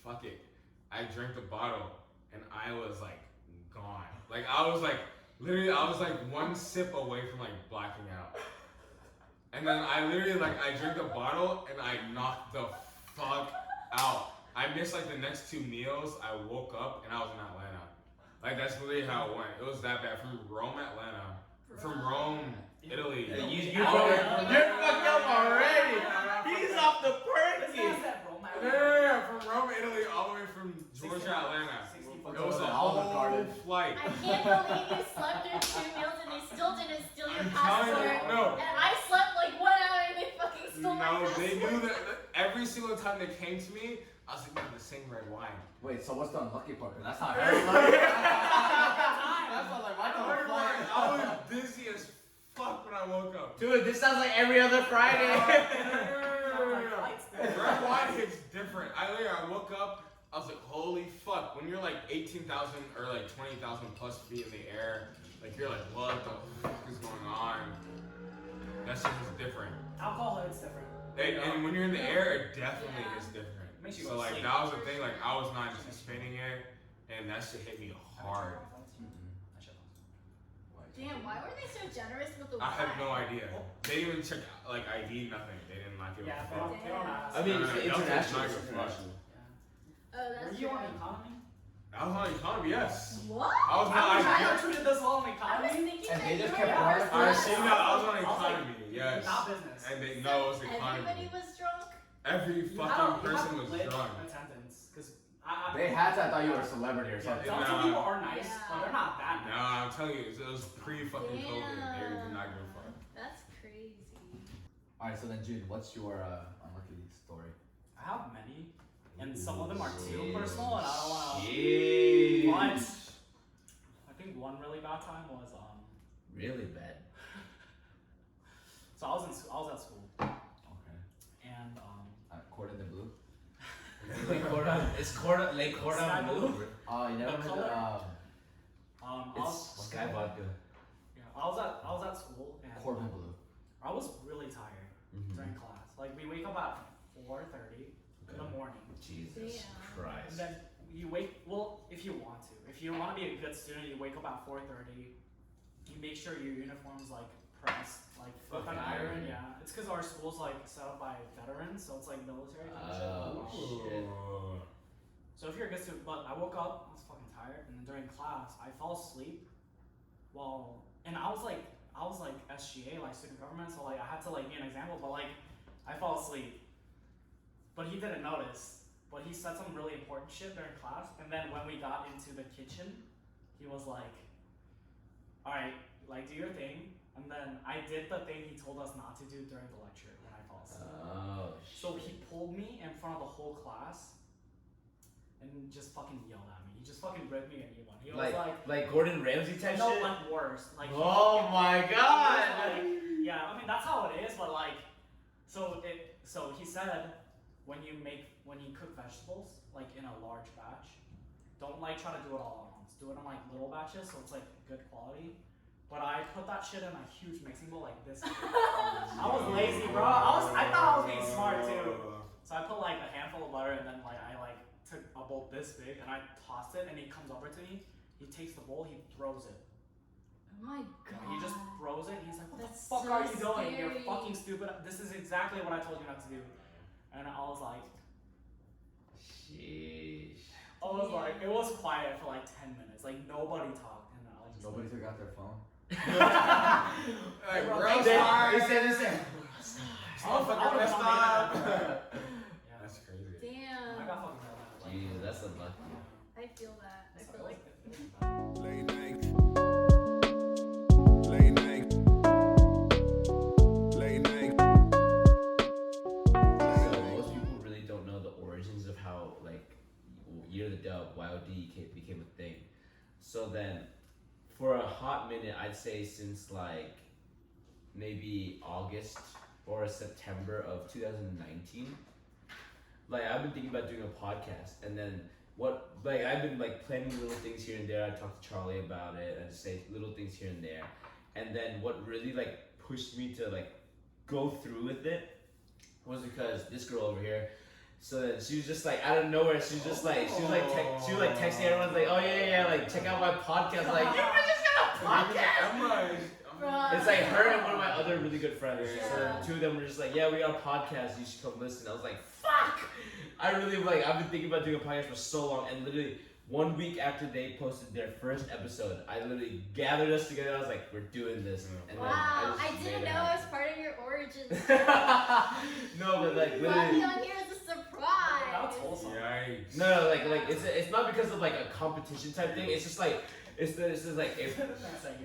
fuck it. I drank the bottle, and I was like gone. Like I was like. Literally, I was like 1 sip away from like blacking out. And then I literally like, I drank the bottle and I knocked the fuck out. I missed like the next 2 meals. I woke up and I was in Atlanta. Like that's literally how it went. It was that bad. From Rome, Atlanta. From Rome, Italy. Yeah, You're fucked up already. He's off the perky. Yeah, from Rome, Italy, all the way from Georgia, Atlanta. It was a Olive whole Garden. flight. I can't believe you slept through 2 meals and they still didn't steal your I'm telling passport. you, no. And I slept like 1 hour and they fucking stole my No, passport. they knew that every single time they came to me, I was like, man, the same red wine. Wait, so what's the unlucky part? That's not very lucky. That's not like my I was dizzy as fuck when I woke up. Dude, this sounds like every other Friday. Red wine hits different. I woke up, I was like, holy fuck. When you're like 18,000 or like 20,000 plus feet in the air, like you're like, what the fuck is going on? That shit is different. Alcohol is different. And when you're in the air, it definitely is different. Makes you So go like sleep. that was the thing, like I was not anticipating it, and that shit hit me hard. Damn, why were they so generous with the I wine? had no idea. They didn't even check like ID, nothing. They didn't like give Yeah, a they fuck. don't ask. I mean, No, it's no, no, international. Delta's It's not international. Oh, that's Were you true. on economy? I was on economy, yes. What? I was I on was treated this well on I was economy. thinking And that they you just were kept first bars. I class. seen that. I was on I was economy, like, yes. Not business. And they know it was Everybody economy. was drunk. Every You fucking have person was lit drunk. attendance, because They had to. I thought you were a celebrity or Yeah, something. Delta Nah. people are nice, Yeah. but they're not that No, nice. I'm telling you, it was pre-fucking COVID. They did not give a fuck. That's crazy. Alright, so then June, what's your unlucky story? I have many, and some of them are too personal, and I don't want to. Jeez. But I think one really bad time was Really bad. so I was at school, Okay. and Court in the Blue? Lake Cordon. It's Cordon. Lake Sky Cordon Blue? Blue. Oh, you never The heard color? the I was It's Sky Vodka. yeah, I was at school, and Corbin Blue. I was really tired during class. Like we wake up at 4:30 in the morning. Jesus Damn. Christ. And then you wake, well, if you want to. If you want to be a good student, you wake up at 4:30. You make sure your uniform's like pressed, like with an Fucking iron. iron. Yeah, it's because our school's like set up by veterans, so it's like military type Oh, shit. shit. So if you're a good student, but I woke up, I was fucking tired, and then during class, I fell asleep. And I was like SGA, like student government, so like I had to like be an example, but like I fell asleep. But he didn't notice. But he said some really important shit during class, and then when we got into the kitchen, he was like, "Alright, like do your thing." And then I did the thing he told us not to do during the lecture when I fell asleep. Oh, shit. So he pulled me in front of the whole class and just fucking yelled at me. He just fucking ripped me a new one. He was like Gordon Ramsay type no, shit. like worse. Like Oh my he God. was like, yeah, I mean that's how it is, but like, so he said when you cook vegetables like in a large batch, don't like try to do it all at once. Do it in like little batches so it's like good quality. But I put that shit in a huge mixing bowl like this. I was lazy, bro. I thought I was being smart too. So I put like a handful of butter and then like I like took a bowl this big and I tossed it and he comes over to me. He takes the bowl, he throws it. Oh my god. He just throws it and he's like, "What That's the fuck so are you doing? You're scary. fucking stupid. This is exactly what I told you not to do." And I was like, Sheesh. it was quiet for like 10 minutes. Like nobody talked and I was just Nobody took out their phone? Like, Bro, real they sorry. said. Motherfucker messed up. Yeah. That's crazy. Damn. I got fucking yelled at. Like, Jeez, that's unlucky. I feel that. I feel like. Late night. Late night. Late night. So most people really don't know the origins of how like Year of the Dub, YOD, So then, for a hot minute, I'd say since like maybe August or September of 2019, like I've been thinking about doing a podcast, and then I've been like planning little things here and there. I talked to Charlie about it. I just say little things here and there, and then what really like pushed me to like go through with it was because this girl over here. So then she was just like out of nowhere. She was just like she was texting everyone like, oh yeah, like check out my podcast. Like you just got a podcast. It's like her and one of my other really good friends. Yeah. So then two of them were just like, yeah, we got a podcast. You should come listen. I was like, fuck. I really I've been thinking about doing a podcast for so long, and literally 1 week after they posted their first episode, I literally gathered us together. I was like, we're doing this. And Wow, then I just didn't made it know it happen. was part of your origin. No, but like You brought me literally. on here as a surprise. That's wholesome. Yikes. No, like it's not because of like a competition type thing. It's just like it's just like if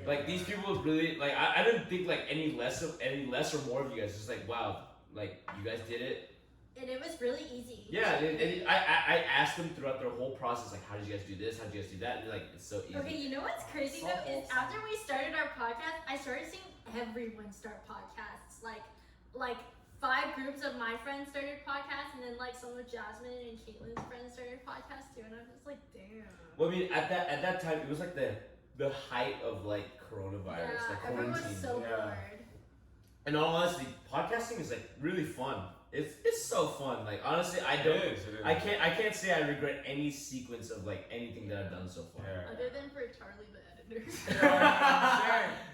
like these people really like I didn't think like any less or more of you guys. It's like wow, like you guys did it. And it was really easy. Yeah, and I asked them throughout their whole process like how did you guys do this? How did you guys do that? And they're like it's so easy. Okay, you know what's crazy So though is wholesome. after we started our podcast, I started seeing everyone start podcasts. Like 5 groups of my friends started podcasts, and then like some of Jasmine and Caitlin's friends started podcasts too. And I'm just like, damn. Well, I mean at that time it was like the height of like coronavirus, Yeah, like everyone was quarantine. so Yeah. bored. And all honesty, podcasting is like really fun. It's so fun. Like honestly, I don't. It is. I can't say I regret any sequence of like anything that I've done so far. Yeah. Other than for Charlie the editor.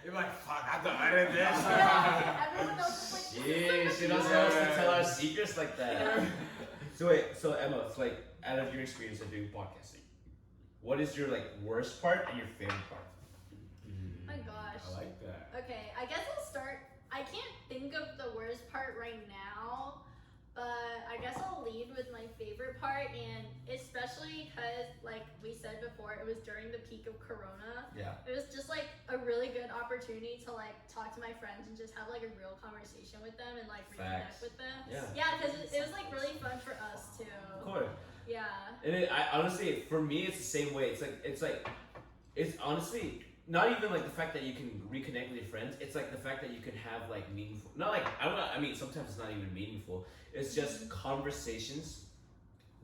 You're like, fuck, I have to edit this. Yeah, everyone else is like, this Yeah, is she so doesn't much want us to Yeah. tell our secrets like that. So wait, so Emma, it's like out of your experience of doing podcasting, what is your like worst part and your favorite part? Oh my gosh. I like that. Okay, I guess I'll start. I can't think of the worst part right now, but I guess I'll lead with my favorite part, and especially because, like we said before, it was during the peak of Corona. Yeah. It was just like a really good opportunity to like talk to my friends and just have like a real conversation with them and like reconnect Facts. with them. Yeah. Yeah, because it was like really fun for us too. Of course. Yeah. And I honestly, for me, it's the same way. It's honestly not even like the fact that you can reconnect with your friends. It's like the fact that you can have like meaningful. Not like I don't know. I mean, sometimes it's not even meaningful. It's just conversations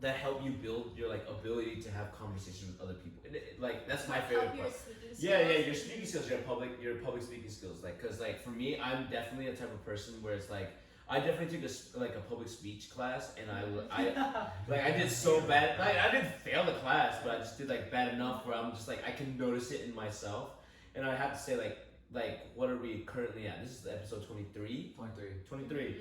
that help you build your like ability to have conversations with other people. Like that's my Like, favorite help your part. speaking Yeah, skills. your speaking skills, your public speaking skills. Like, cause like for me, I'm definitely a type of person where it's like I definitely took a public speech class, and I did so bad. Like I didn't fail the class, but I just did like bad enough where I'm just like I can notice it in myself, and I have to say like what are we currently at? This is episode 23. 23,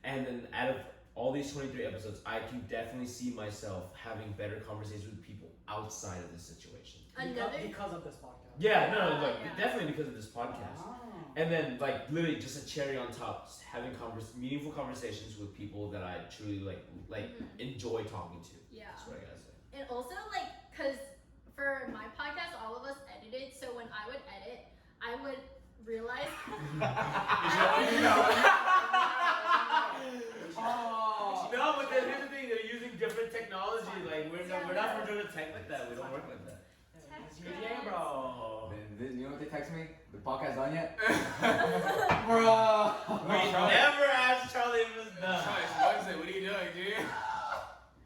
and then out of all these 23 episodes, I can definitely see myself having better conversations with people outside of this situation. Another. Because of this podcast. Yeah, no, like Yeah. definitely because of this podcast. Ah. And then, like, literally just a cherry on top, just having meaningful conversations with people that I truly like enjoy talking to. Yeah. That's what I gotta say. And also, like, because for my podcast, all of us edited, so when I would edit, I would realize. Oh. No, but then here's the thing: they're using different technology. Like, we're not from doing tech like that. We don't work like that. Yeah, bro. Then you know what they text me? The podcast done yet? Bro. We never asked Charlie if it was done. What are you doing, dude?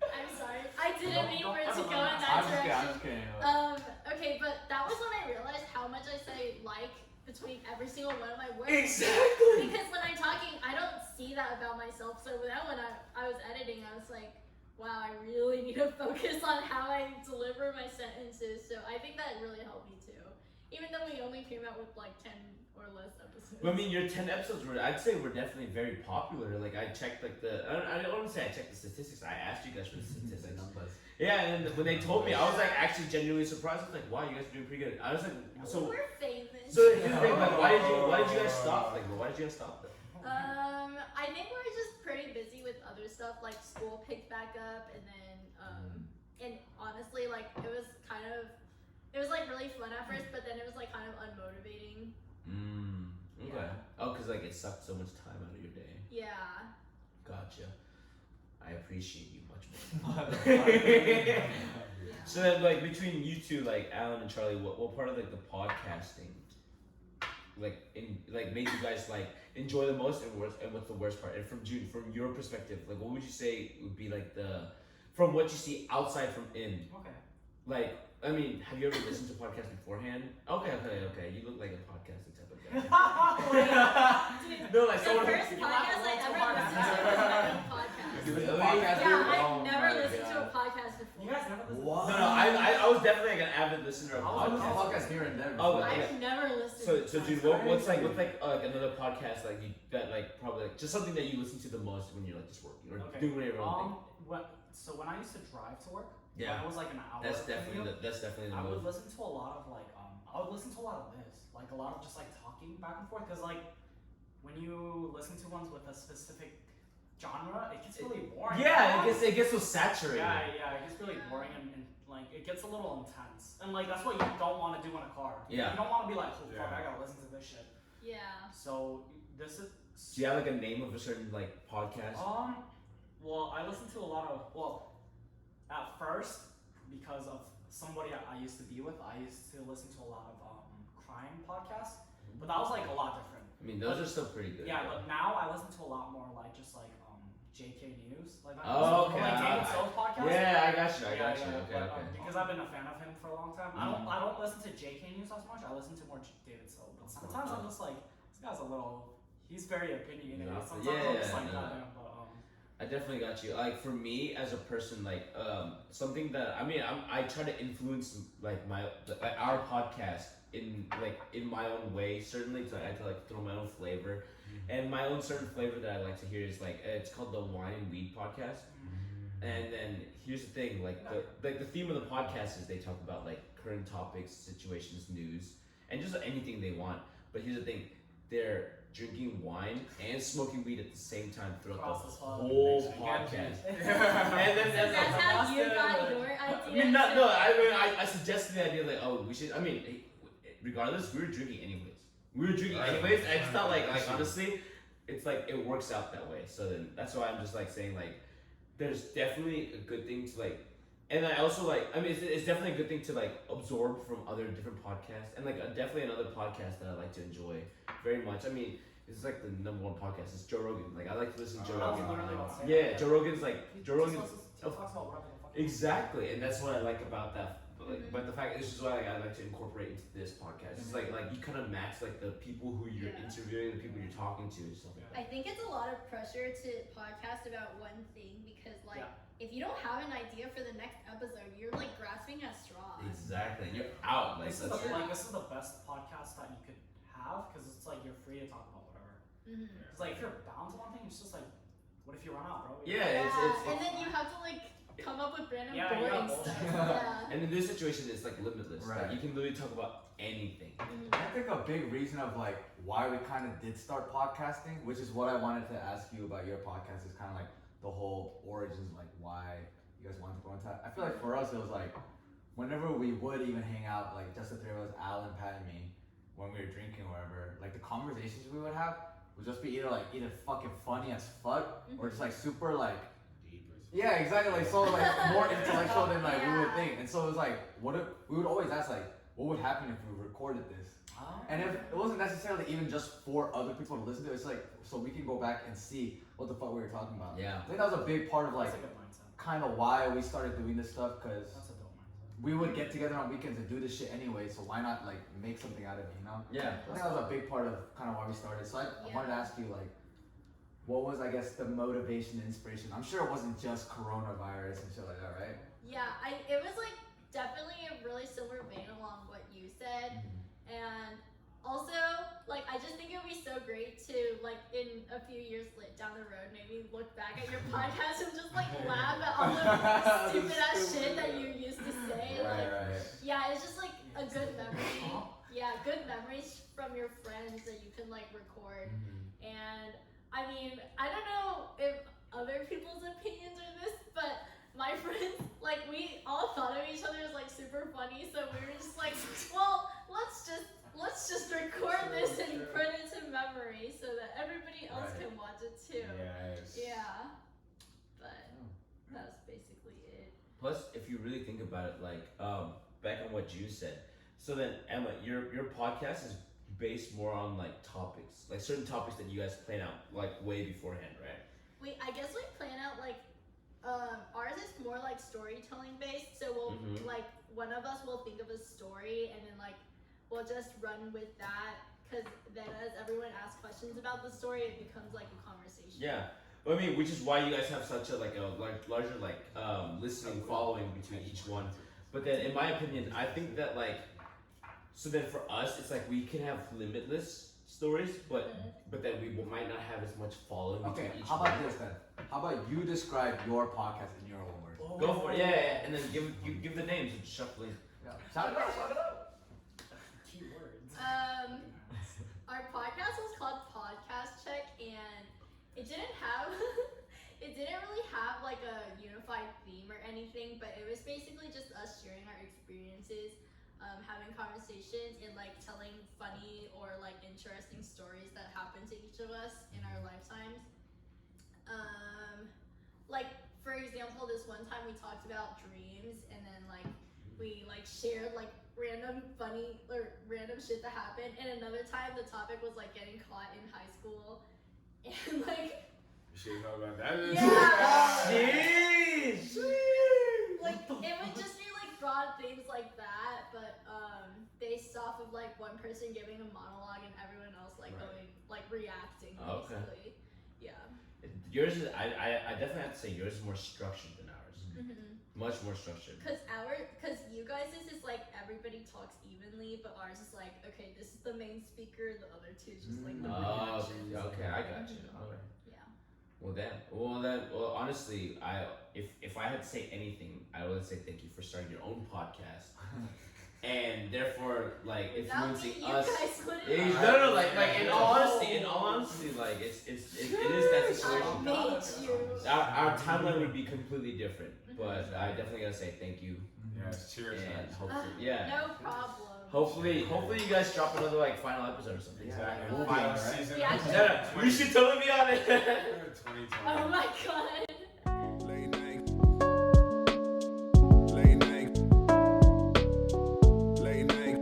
I'm sorry. I didn't mean for it to go in that I'm just direction. kidding. Okay, but that was when I realized how much I say like between every single one of my words. Exactly. Because when I'm talking, I don't see that about myself. So then when I was editing, I was like, wow, I really need to focus on how I deliver my sentences. So I think that really helped me too. Even though we only came out with like 10 or less episodes. But I mean, your 10 episodes I'd say were definitely very popular. Like, I checked, like, I don't want to say I checked the statistics. I asked you guys for the statistics. Numbers. Yeah, and when they told me, I was, like, actually genuinely surprised. I was like, wow, you guys are doing pretty good. I was like, so We're famous. here's the thing, like, why did you guys stop? Like, why did you guys stop that? I think we're just pretty busy with other stuff, like school picked back up, and then, and honestly, like, it was like really fun at first, but then it was like kind of unmotivating. Okay. Yeah. Oh, because, like, it sucked so much time out of your day. Yeah. Gotcha. I appreciate you much more. Yeah. So then, like between you two, like Alan and Charlie, what part of like the podcasting, like made you guys like enjoy the most and what's the worst part? And from June, from your perspective, like what would you say would be like from what you see outside from in? Okay. Like, I mean, have you ever listened to podcasts beforehand? Okay. You look like a podcasting type of guy. No, like The someone. first podcast I ever listened to was my own podcast. You listen to Really? podcasts, Yeah, dude? I've Oh never my listened to a God. podcast before. You guys never listened. What? No, I was definitely like an avid listener of I was I listen to podcasts. podcasts here and there. Oh, before. okay. I've never listened So to Dude, podcasts. what's like another podcast like you that like probably like just something that you listen to the most when you're like just working or Okay. doing whatever your own thing? So when I used to drive to work, Yeah. when it was like an hour. That's definitely commute, the I would move. listen to a lot of I would listen to a lot of this, like a lot of just like talking back and forth, because like when you listen to ones with a specific genre, it gets really boring. Yeah, it gets so saturated. Yeah, it gets really boring and like it gets a little intense, and like that's what you don't want to do in a car. Yeah. You don't want to be like, oh fuck, Yeah. I gotta listen to this shit. Yeah. So this is. Do you have like a name of a certain like podcast? Well, I listen to a lot of at first because of somebody I used to be with, I used to listen to a lot of crime podcasts, but that was like a lot different. I mean, those are still pretty good. Yeah, but now I listen to a lot more like just like JK News, like Oh, okay. like David So's podcast. Yeah, I got you. Okay, but, okay. because I've been a fan of him for a long time. I don't listen to JK News as much. I listen to more David So, but sometimes I'm just like, this guy's a little. He's very opinionated. Yeah. Sometimes Yeah, I'm just like, no. goddamn, but I definitely got you. Like for me as a person, like something that I try to influence like our podcast in my own way. Certainly, to I like throw my own flavor, and my own certain flavor that I like to hear is like it's called the Wine and Weed Podcast. And then here's the thing, like the theme of the podcast is they talk about like current topics, situations, news, and just anything they want. But here's the thing, they're drinking wine and smoking weed at the same time throughout Across the the spot. whole podcast. And then So that's how you got your I idea. mean, not, no, I suggested the idea like, oh, we should. I mean, regardless, we were drinking anyways. I just thought like honestly, it's like it works out that way. So then that's why I'm just like saying like, there's definitely a good thing to like, and I also like. I mean, it's definitely a good thing to like absorb from other different podcasts, and like definitely another podcast that I like to enjoy very much. I mean, it's like the number one podcast. It's Joe Rogan. Like I like to listen to Joe I was Rogan. literally about to say Yeah, that. Joe Rogan's like Joe He Rogan. talks about whatever the fuck. Exactly, and that's what I like about that. But the fact this is why I like to incorporate into this podcast. It's like you kind of match like the people who you're interviewing, the people you're talking to, and stuff like that. I think it's a lot of pressure to podcast about one thing because, like, if you don't have an idea for the next episode, you're like grasping at straws. Exactly, and you're out. Like This is that's this is the best podcast that you could have because it's like you're free to talk about whatever. It's like if you're bound to one thing, it's just like, what if you run out, bro? Yeah, And then you have to like come up with random Yeah, you boring got stuff. bullshit. Yeah. And in this situation, it's like limitless. Right. Like you can literally talk about anything. I think a big reason of like why we kind of did start podcasting, which is what I wanted to ask you about your podcast, is kind of like the whole origins, like why you guys wanted to go into that. I feel like for us, it was like whenever we would even hang out, like just the three of us, Alan, Pat, and me, when we were drinking or whatever, like the conversations we would have would just be either fucking funny as fuck or just like super like. Yeah, exactly. Like so, like more intellectual than like we would think. And so it was like, what if we would always ask like, what would happen if we recorded this? And if it wasn't necessarily even just for other people to listen to, it's like so we can go back and see what the fuck we were talking about. Yeah. I think that was a big part of like That's a good mindset. kind of why we started doing this stuff because That's a dope mindset. we would get together on weekends and do this shit anyway. So why not like make something out of it, you know? Yeah. I think that was a big part of kind of why we started. So I Yeah. wanted to ask you like, what was I guess the motivation, and inspiration? I'm sure it wasn't just coronavirus and shit like that, right? Yeah, it was like definitely a really similar vein along what you said, and also like I just think it would be so great to like in a few years down the road maybe look back at your podcast and just like laugh at all the stupid ass shit that you used to say. Like, Right. yeah, it's just like a good memory. Yeah, good memories from your friends that you can like record. And I mean, I don't know if other people's opinions are this, but my friends, like, we all thought of each other as like super funny, so we were just like, well, let's just record this and put it to memory so that everybody else can watch it too. Yes. Yeah. But that's basically it. Plus, if if you really think about it, like back on what June said. So then, Emma, your podcast is based more on like topics, like certain topics that you guys plan out like way beforehand, right? I guess we plan out like ours is more like storytelling based. So we'll like one of us will think of a story and then like we'll just run with that. Because then as everyone asks questions about the story, it becomes like a conversation. Yeah. Well, I mean, which is why you guys have such a larger listening following between each one. But then, in my opinion, I think that so then for us, it's like we can have limitless stories, but then we might not have as much following between Okay, each how one. about this then? How about you describe your podcast in your own words? Go for it, yeah, and then give the names and shuffling. Yeah. Shout it out. Keywords. Our podcast was called Podcast Check, and it didn't have it didn't really have like a unified theme or anything, but it was basically just us sharing our experiences, having conversations, and like telling funny or like interesting stories that happened to each of us in our lifetimes. Like for example, this one time we talked about dreams, and then like we like shared like random funny or random shit that happened, and another time the topic was like getting caught in high school, and like You should talk about that. Yeah. Jeez. like it would just be like broad things like that, but based off of like one person giving a monologue and everyone else like going like reacting Okay. basically. Yeah. Yours is I definitely have to say yours is more structured than ours. Much more structured. Cause you guys is like everybody talks evenly, but ours is like, okay, this is the main speaker, the other two is just like the Oh, reactions. okay, I got you. Alright. Yeah. Well, honestly, if I had to say anything, I would say thank you for starting your own podcast, and therefore like Without me, influencing you us. guys wouldn't No, like in all honesty, like it is that I situation. made you. Our timeline would be completely different, but I definitely gotta say thank you, Yes, cheers. and man. hopefully, yeah. No problem. Hopefully you guys drop another like final episode or something. Exactly. We'll be Final on, right? season. We actually- No, you should totally be on it. 2020. Oh my god. Late night. Late night. Late night.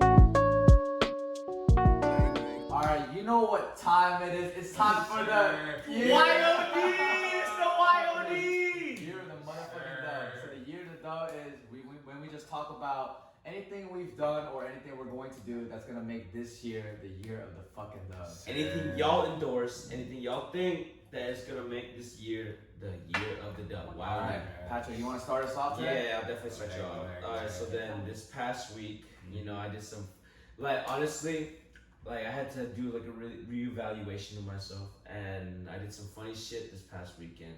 Late night. Alright, you know what time it is. It's time for the YOD! It's the YOD! Year of the motherfucking dove. So the year of the dove is when we just talk about anything we've done or anything we're going to do that's gonna make this year the year of the fucking dove. Anything y'all endorse, anything y'all think that is gonna make this year the year of the dove. Wow. Alright, Patrick, you wanna start us off today? Yeah, I'll definitely start you off. Alright, so then this past week, I did some, honestly, I had to do a reevaluation of myself, and I did some funny shit this past weekend.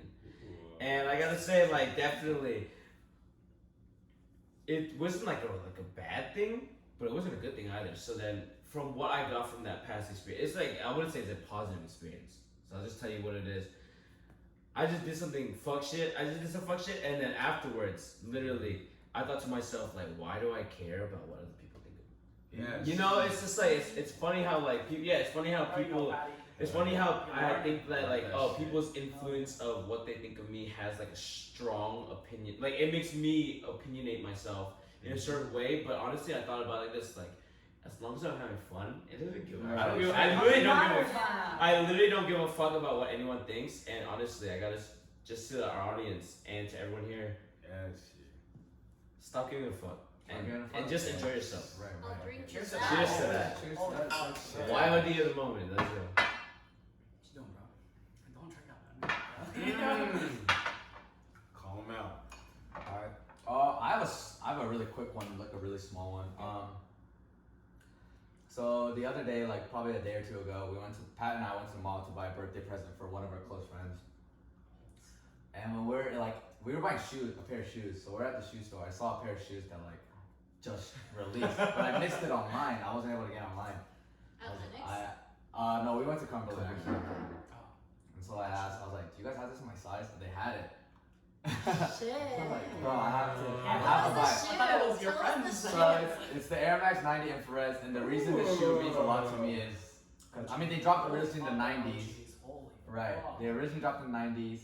And I gotta say, definitely, it wasn't like a bad thing, but it wasn't a good thing either. So then, from what I got from that past experience, it's I wouldn't say it's a positive experience. So I'll just tell you what it is. I just did something fuck shit. I just did some fuck shit, and then afterwards, literally, I thought to myself, why do I care about what other people think of me? Yes. It's just it's funny how it's funny how people. It's funny how I think that people's influence of what they think of me has a strong opinion. It makes me opinionate myself in a certain way. But honestly, I thought about it like this: as long as I'm having fun, it doesn't give. I literally don't give a fuck about what anyone thinks. And honestly, I gotta just to our audience and to everyone here, Yes. stop giving a fuck giving a fuck. and just enjoy yourself. Right, I'll right. drink Cheers to to that. Cheers to that. Cheers to that. YOD of the moment. Let's go. What you doing, bro? Don't drink that, man. Call him out. Alright. I have a really quick one, a really small one. So the other day, probably a day or two ago, Pat and I went to the mall to buy a birthday present for one of our close friends. And when we were buying a pair of shoes. So we're at the shoe store. I saw a pair of shoes that just released, but I missed it online. I wasn't able to get online. At Lennox? No, we went to Cumberland. Oh. And so I asked, I was like, do you guys have this in my size? And they had it. Shit. I'm like, bro, I have to What buy was it. the shoe? I thought it was your Tell us friends. the So shoe. it's the Air Max 90 infrareds, and the reason this shoe means a lot to me is, they dropped originally in the 90s. Holy Right. fuck. They originally dropped in the 90s,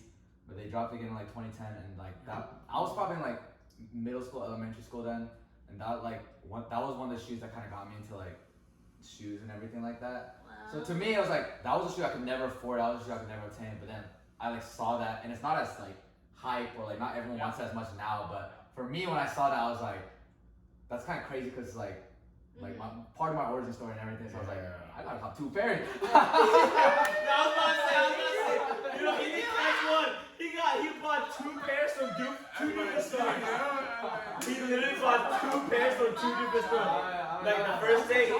but they dropped again in 2010, and that I was probably in middle school, elementary school then, and that was one of the shoes that kind of got me into like shoes and everything like that. Wow. So to me, it was like that was a shoe I could never afford. That was a shoe I could never obtain. But then I like saw that, and it's not as like hype or like not everyone wants it as much now. But for me, when I saw that, I was like, that's kind of crazy because like my part of my origin story and everything. So I was like, I gotta cop 2 pairs. I was about to say, you know, he didn't catch one. He bought 2 pairs from two different stores. He literally bought 2 pairs from 2 different stores. Like the first day.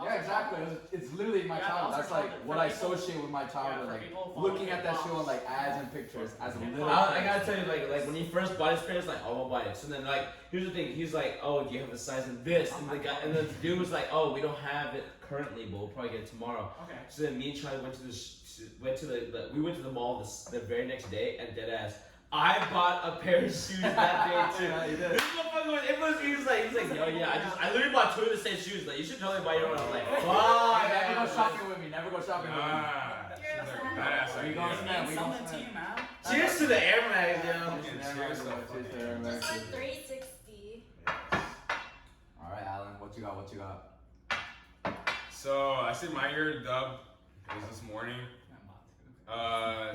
Yeah, exactly. It's literally my childhood. That's like what I associate with my childhood. Like looking at that shoe on like ads and pictures as a little. I gotta tell you, like when he first bought his pants, like, oh, I'll buy it. So then, like, here's the thing. He's like, oh, do you have a size in this? And the dude was like, oh, we don't have it currently, but we'll probably get it tomorrow. Okay. So then me and Charlie went to the mall the very next day, and deadass, I bought a pair of shoes that day too. Yeah, you did. This motherfucker he was like, yo, yeah, I literally bought 2 of the same shoes. Like, you should totally buy your own. I'm like, fuck. Never go shopping with me. Never go shopping with me. Badass We idea. gonna snap. We Some gonna of the snap. team, man. Cheers to the Air Max, yo. Cheers to Air Max. Just like 360. Alright, Alan, what you got? So I said my year dub was this morning.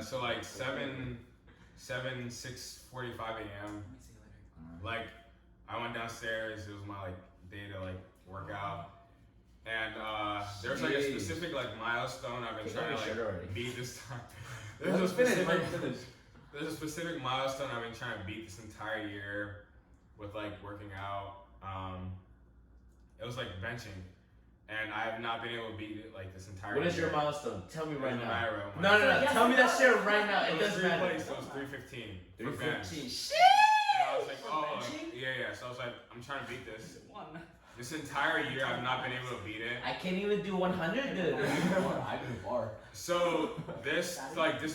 So like 6:45 a.m. Like I went downstairs. It was my like day to like work out, and there's like a specific like milestone I've been trying to like beat this time. There's a specific milestone I've been trying to beat this entire year with like working out. It was like benching. And I have not been able to beat it like this entire year. What is your milestone? Tell me right now. Matter, No. Tell me that shit right now. It doesn't matter. So it was 315 for bench. 315. Shit. And I was like, oh, yeah. So I was like, I'm trying to beat this. This entire year, I've not been able to beat it. I can't even do 100, dude. I do bar. So this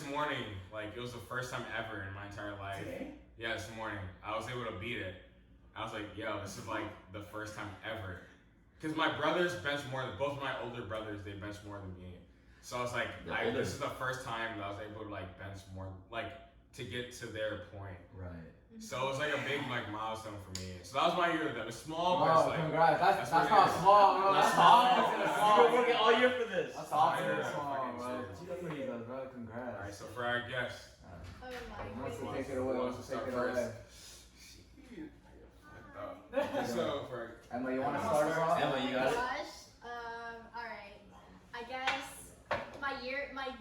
morning, like it was the first time ever in my entire life. Today? Yeah, this morning I was able to beat it. I was like, yo, this is like the first time ever. Because my brothers bench more than both of my older brothers. They bench more than me. So I was like, this is the first time that I was able to like bench more, like to get to their point. Right. So it was like a big like milestone for me. So that was my year. That was small, but Oh, it's like congrats. That's what not it is. small, bro. That's That's small. awesome. You've been working all year for this. That's awesome. Yeah, That's small, fucking bro. serious. Jesus, bro. Congrats. All right. So for our guest, Oh my Wants to goodness. take it away. Wants to take it away. So for Emma, you want to start us off? Emma, you got it? Gosh. Alright. I guess my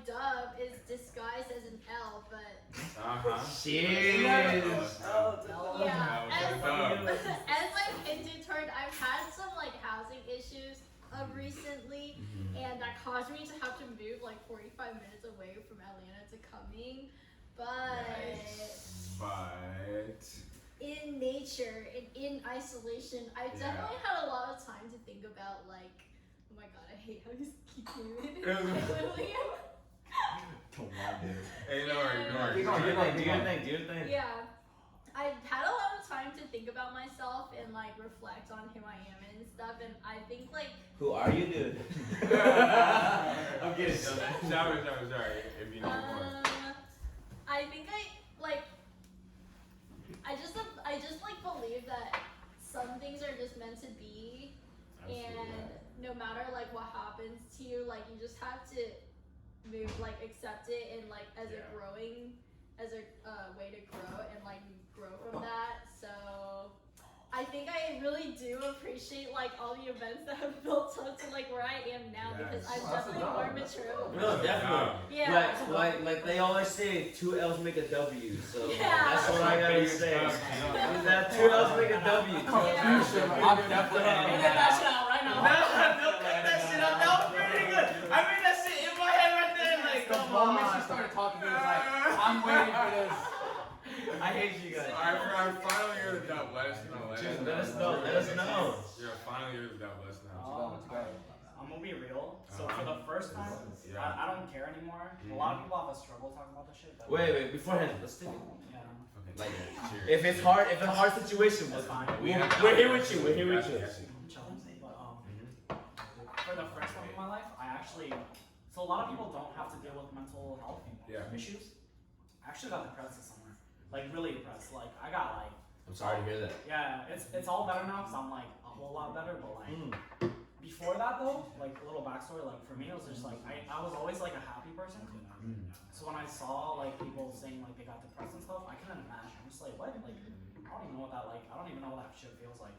dub is disguised as an L, but Shit. yeah. Yeah, As I've hinted toward, I've had some like housing issues recently, and that caused me to have to move like 45 minutes away from Atlanta to coming. But in nature and in isolation, I've definitely had a lot of time to think about like, oh my god, I hate how you keep moving. Literally. Come on, dude. Hey, no worries. Do your thing. Yeah. I've had a lot of time to think about myself and like reflect on who I am and stuff, and I think like Who are you, dude? I'm kidding. Sorry. If you know more. I think I just like believe that some things are just meant to be, and no matter like what happens to you, like you just have to move, like accept it, and like as a growing, as a way to grow, and like you grow from that. So I think I really do appreciate like all the events that have built up to like where I am now, because I'm definitely more mature. No, definitely. Yeah. Like they always say, 2 L's make a W. So Yeah. that's what I gotta say. Is that 2 L's make a W? Yeah. I'm definitely Get that shit out right now. No, cut that shit out. That was pretty good. I made that shit in my head right there. Like, The come moment she on. started talking, it was like, I'm waiting for this. I hate you guys. Alright, for our final year of the dub, let us know. Let us know. Your final year of the dub, let us know. I'm gonna be real. So for the first time, Yeah. I don't care anymore. A lot of people have a struggle talking about this shit. But Wait, beforehand, let's take it. Yeah. Like, Cheers. if it's hard situation, That's fine. we're here with you. We're here with you. I'm chilling. But for the first time in my life, I actually. So a lot of people don't have to deal with mental health Yeah. issues. I actually got depressed this summer. Like really depressed. Like I got like I'm sorry to hear that. Yeah, it's all better now because I'm like a whole lot better. But like before that though, like a little backstory. Like for me, it was just like I was always like a happy person. So when I saw like people saying like they got depressed and stuff, I couldn't imagine. I'm just like, what? Like I don't even know what that like. I don't even know what that shit feels like.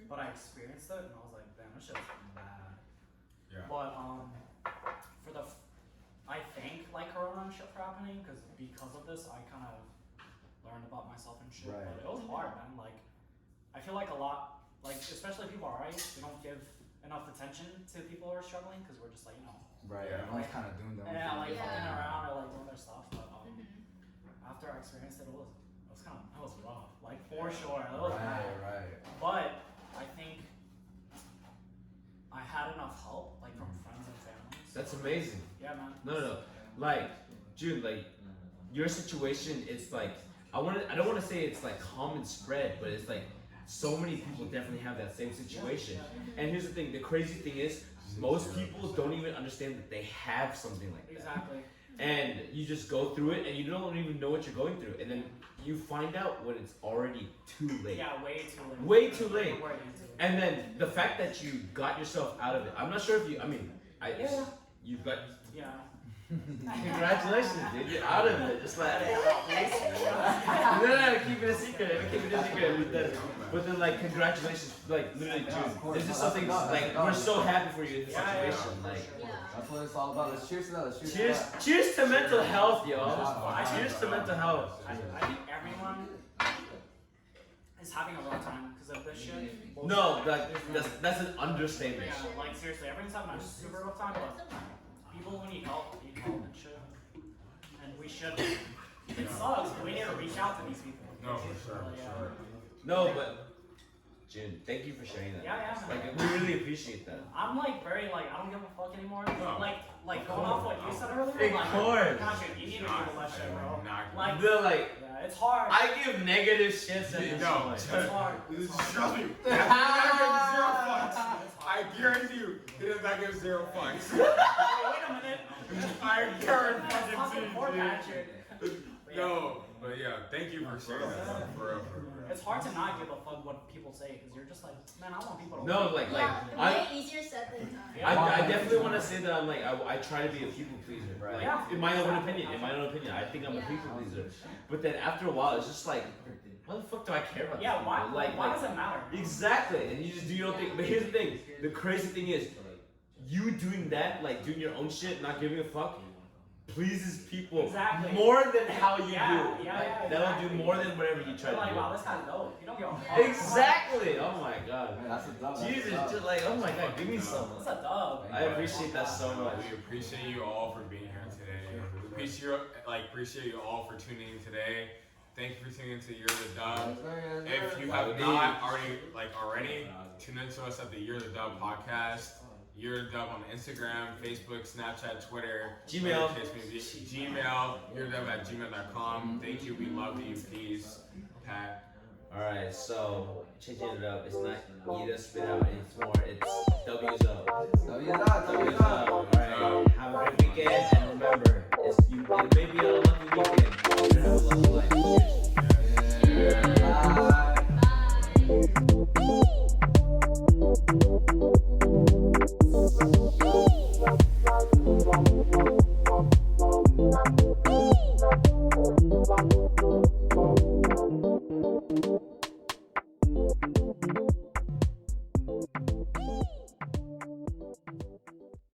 But I experienced it and I was like, damn, this shit's bad. Yeah. But for the I thank like Corona and shit for happening because of this, I kind of learned about myself and shit. Right. But it was hard, man. Like I feel like a lot, like especially people our age, we don't give enough attention to people who are struggling because we're just like, you know, Right. Yeah. Everyone's kind of doing their own yeah, like Yeah. fucking around or like doing their stuff. But after I experienced it, it was rough. Like for sure, it was bad. Right. But I think I had enough help, like from friends and family. So, That's amazing. yeah, man. No. Like, June, like, your situation, it's like, I don't want to say it's like common spread, but it's like, so many people definitely have that same situation. And here's the thing, the crazy thing is, most people don't even understand that they have something like that. Exactly. And you just go through it and you don't even know what you're going through. And then you find out when it's already too late. Yeah, way too late. Way too late. Way too late. And then the fact that you got yourself out of it, I'm not sure if you, Yeah. you got, Yeah. congratulations, dude, you're out of it. Just like, no, keep it a secret, but then like, congratulations, like, literally, dude, this is something, like, we're so happy for you in this situation, like, Yeah. That's what it's all about. Let's cheers to that. Let's cheers. To cheers to mental health, y'all. Cheers. Cheers to mental health. I think everyone is having a rough time because of this shit. No, like, that's an understatement. Yeah, like seriously, everyone's having a super rough time, but people who need help and shit. And we should. It sucks, but we need to reach out to these people. No, for sure, for Yeah. sure. No, but June, thank you for sharing that. Yeah, man. Like, we really appreciate that. I'm like very like I don't give a fuck anymore. No. Like going off what you said earlier. Of like, course. Gosh, you need to give that shit, bro. Not- Like, They're like, yeah, it's hard. I give negative shits at this No. point. It's hard. Trust me. That's not giving zero fucks. I guarantee you, he does not give zero fucks. Wait a minute. I That's guarantee fucking poor you. Patrick. No, but yeah, thank you for sharing that. For real. It's hard to not give a fuck what people say because you're just like, man, I want people to. No, like, Way easier said than done. I definitely want to say that I'm like, I try to be a people pleaser. Right. Like, Yeah. in my own opinion, I think I'm a people pleaser. But then after a while, it's just like, why the fuck do I care about Yeah, these why? people? Why does it matter? Exactly, and you just do your own thing. But here's the thing, the crazy thing is, you doing that, like doing your own shit, not giving a fuck, pleases people Exactly. more than how you Yeah, do. yeah, Like, yeah, that'll exactly. do more than whatever you try You're like, to wow, do. this guy's dope. You don't give a fuck. Exactly. Oh my god. Man, that's a dub. That's Jesus, a dub. just like, oh my god, give me some. It's a dub. I appreciate that so much. We appreciate you all for being here today. We appreciate you all for tuning in today. Thank you for tuning into Year of the Dub. If you have not already, tune into us at the Year of the Dub podcast. Year of the Dub on Instagram, Facebook, Snapchat, Twitter, Gmail. Gmail, yearofdub@gmail.com. Thank you. We love you. Peace. Pat. Alright, so changing it up. It's not eat us, spit out, it's more, it's W's up. W's up. W's up. Alright, have a great weekend, and remember, it may be a lucky weekend. You don't have a lucky life. Cheers. Yeah.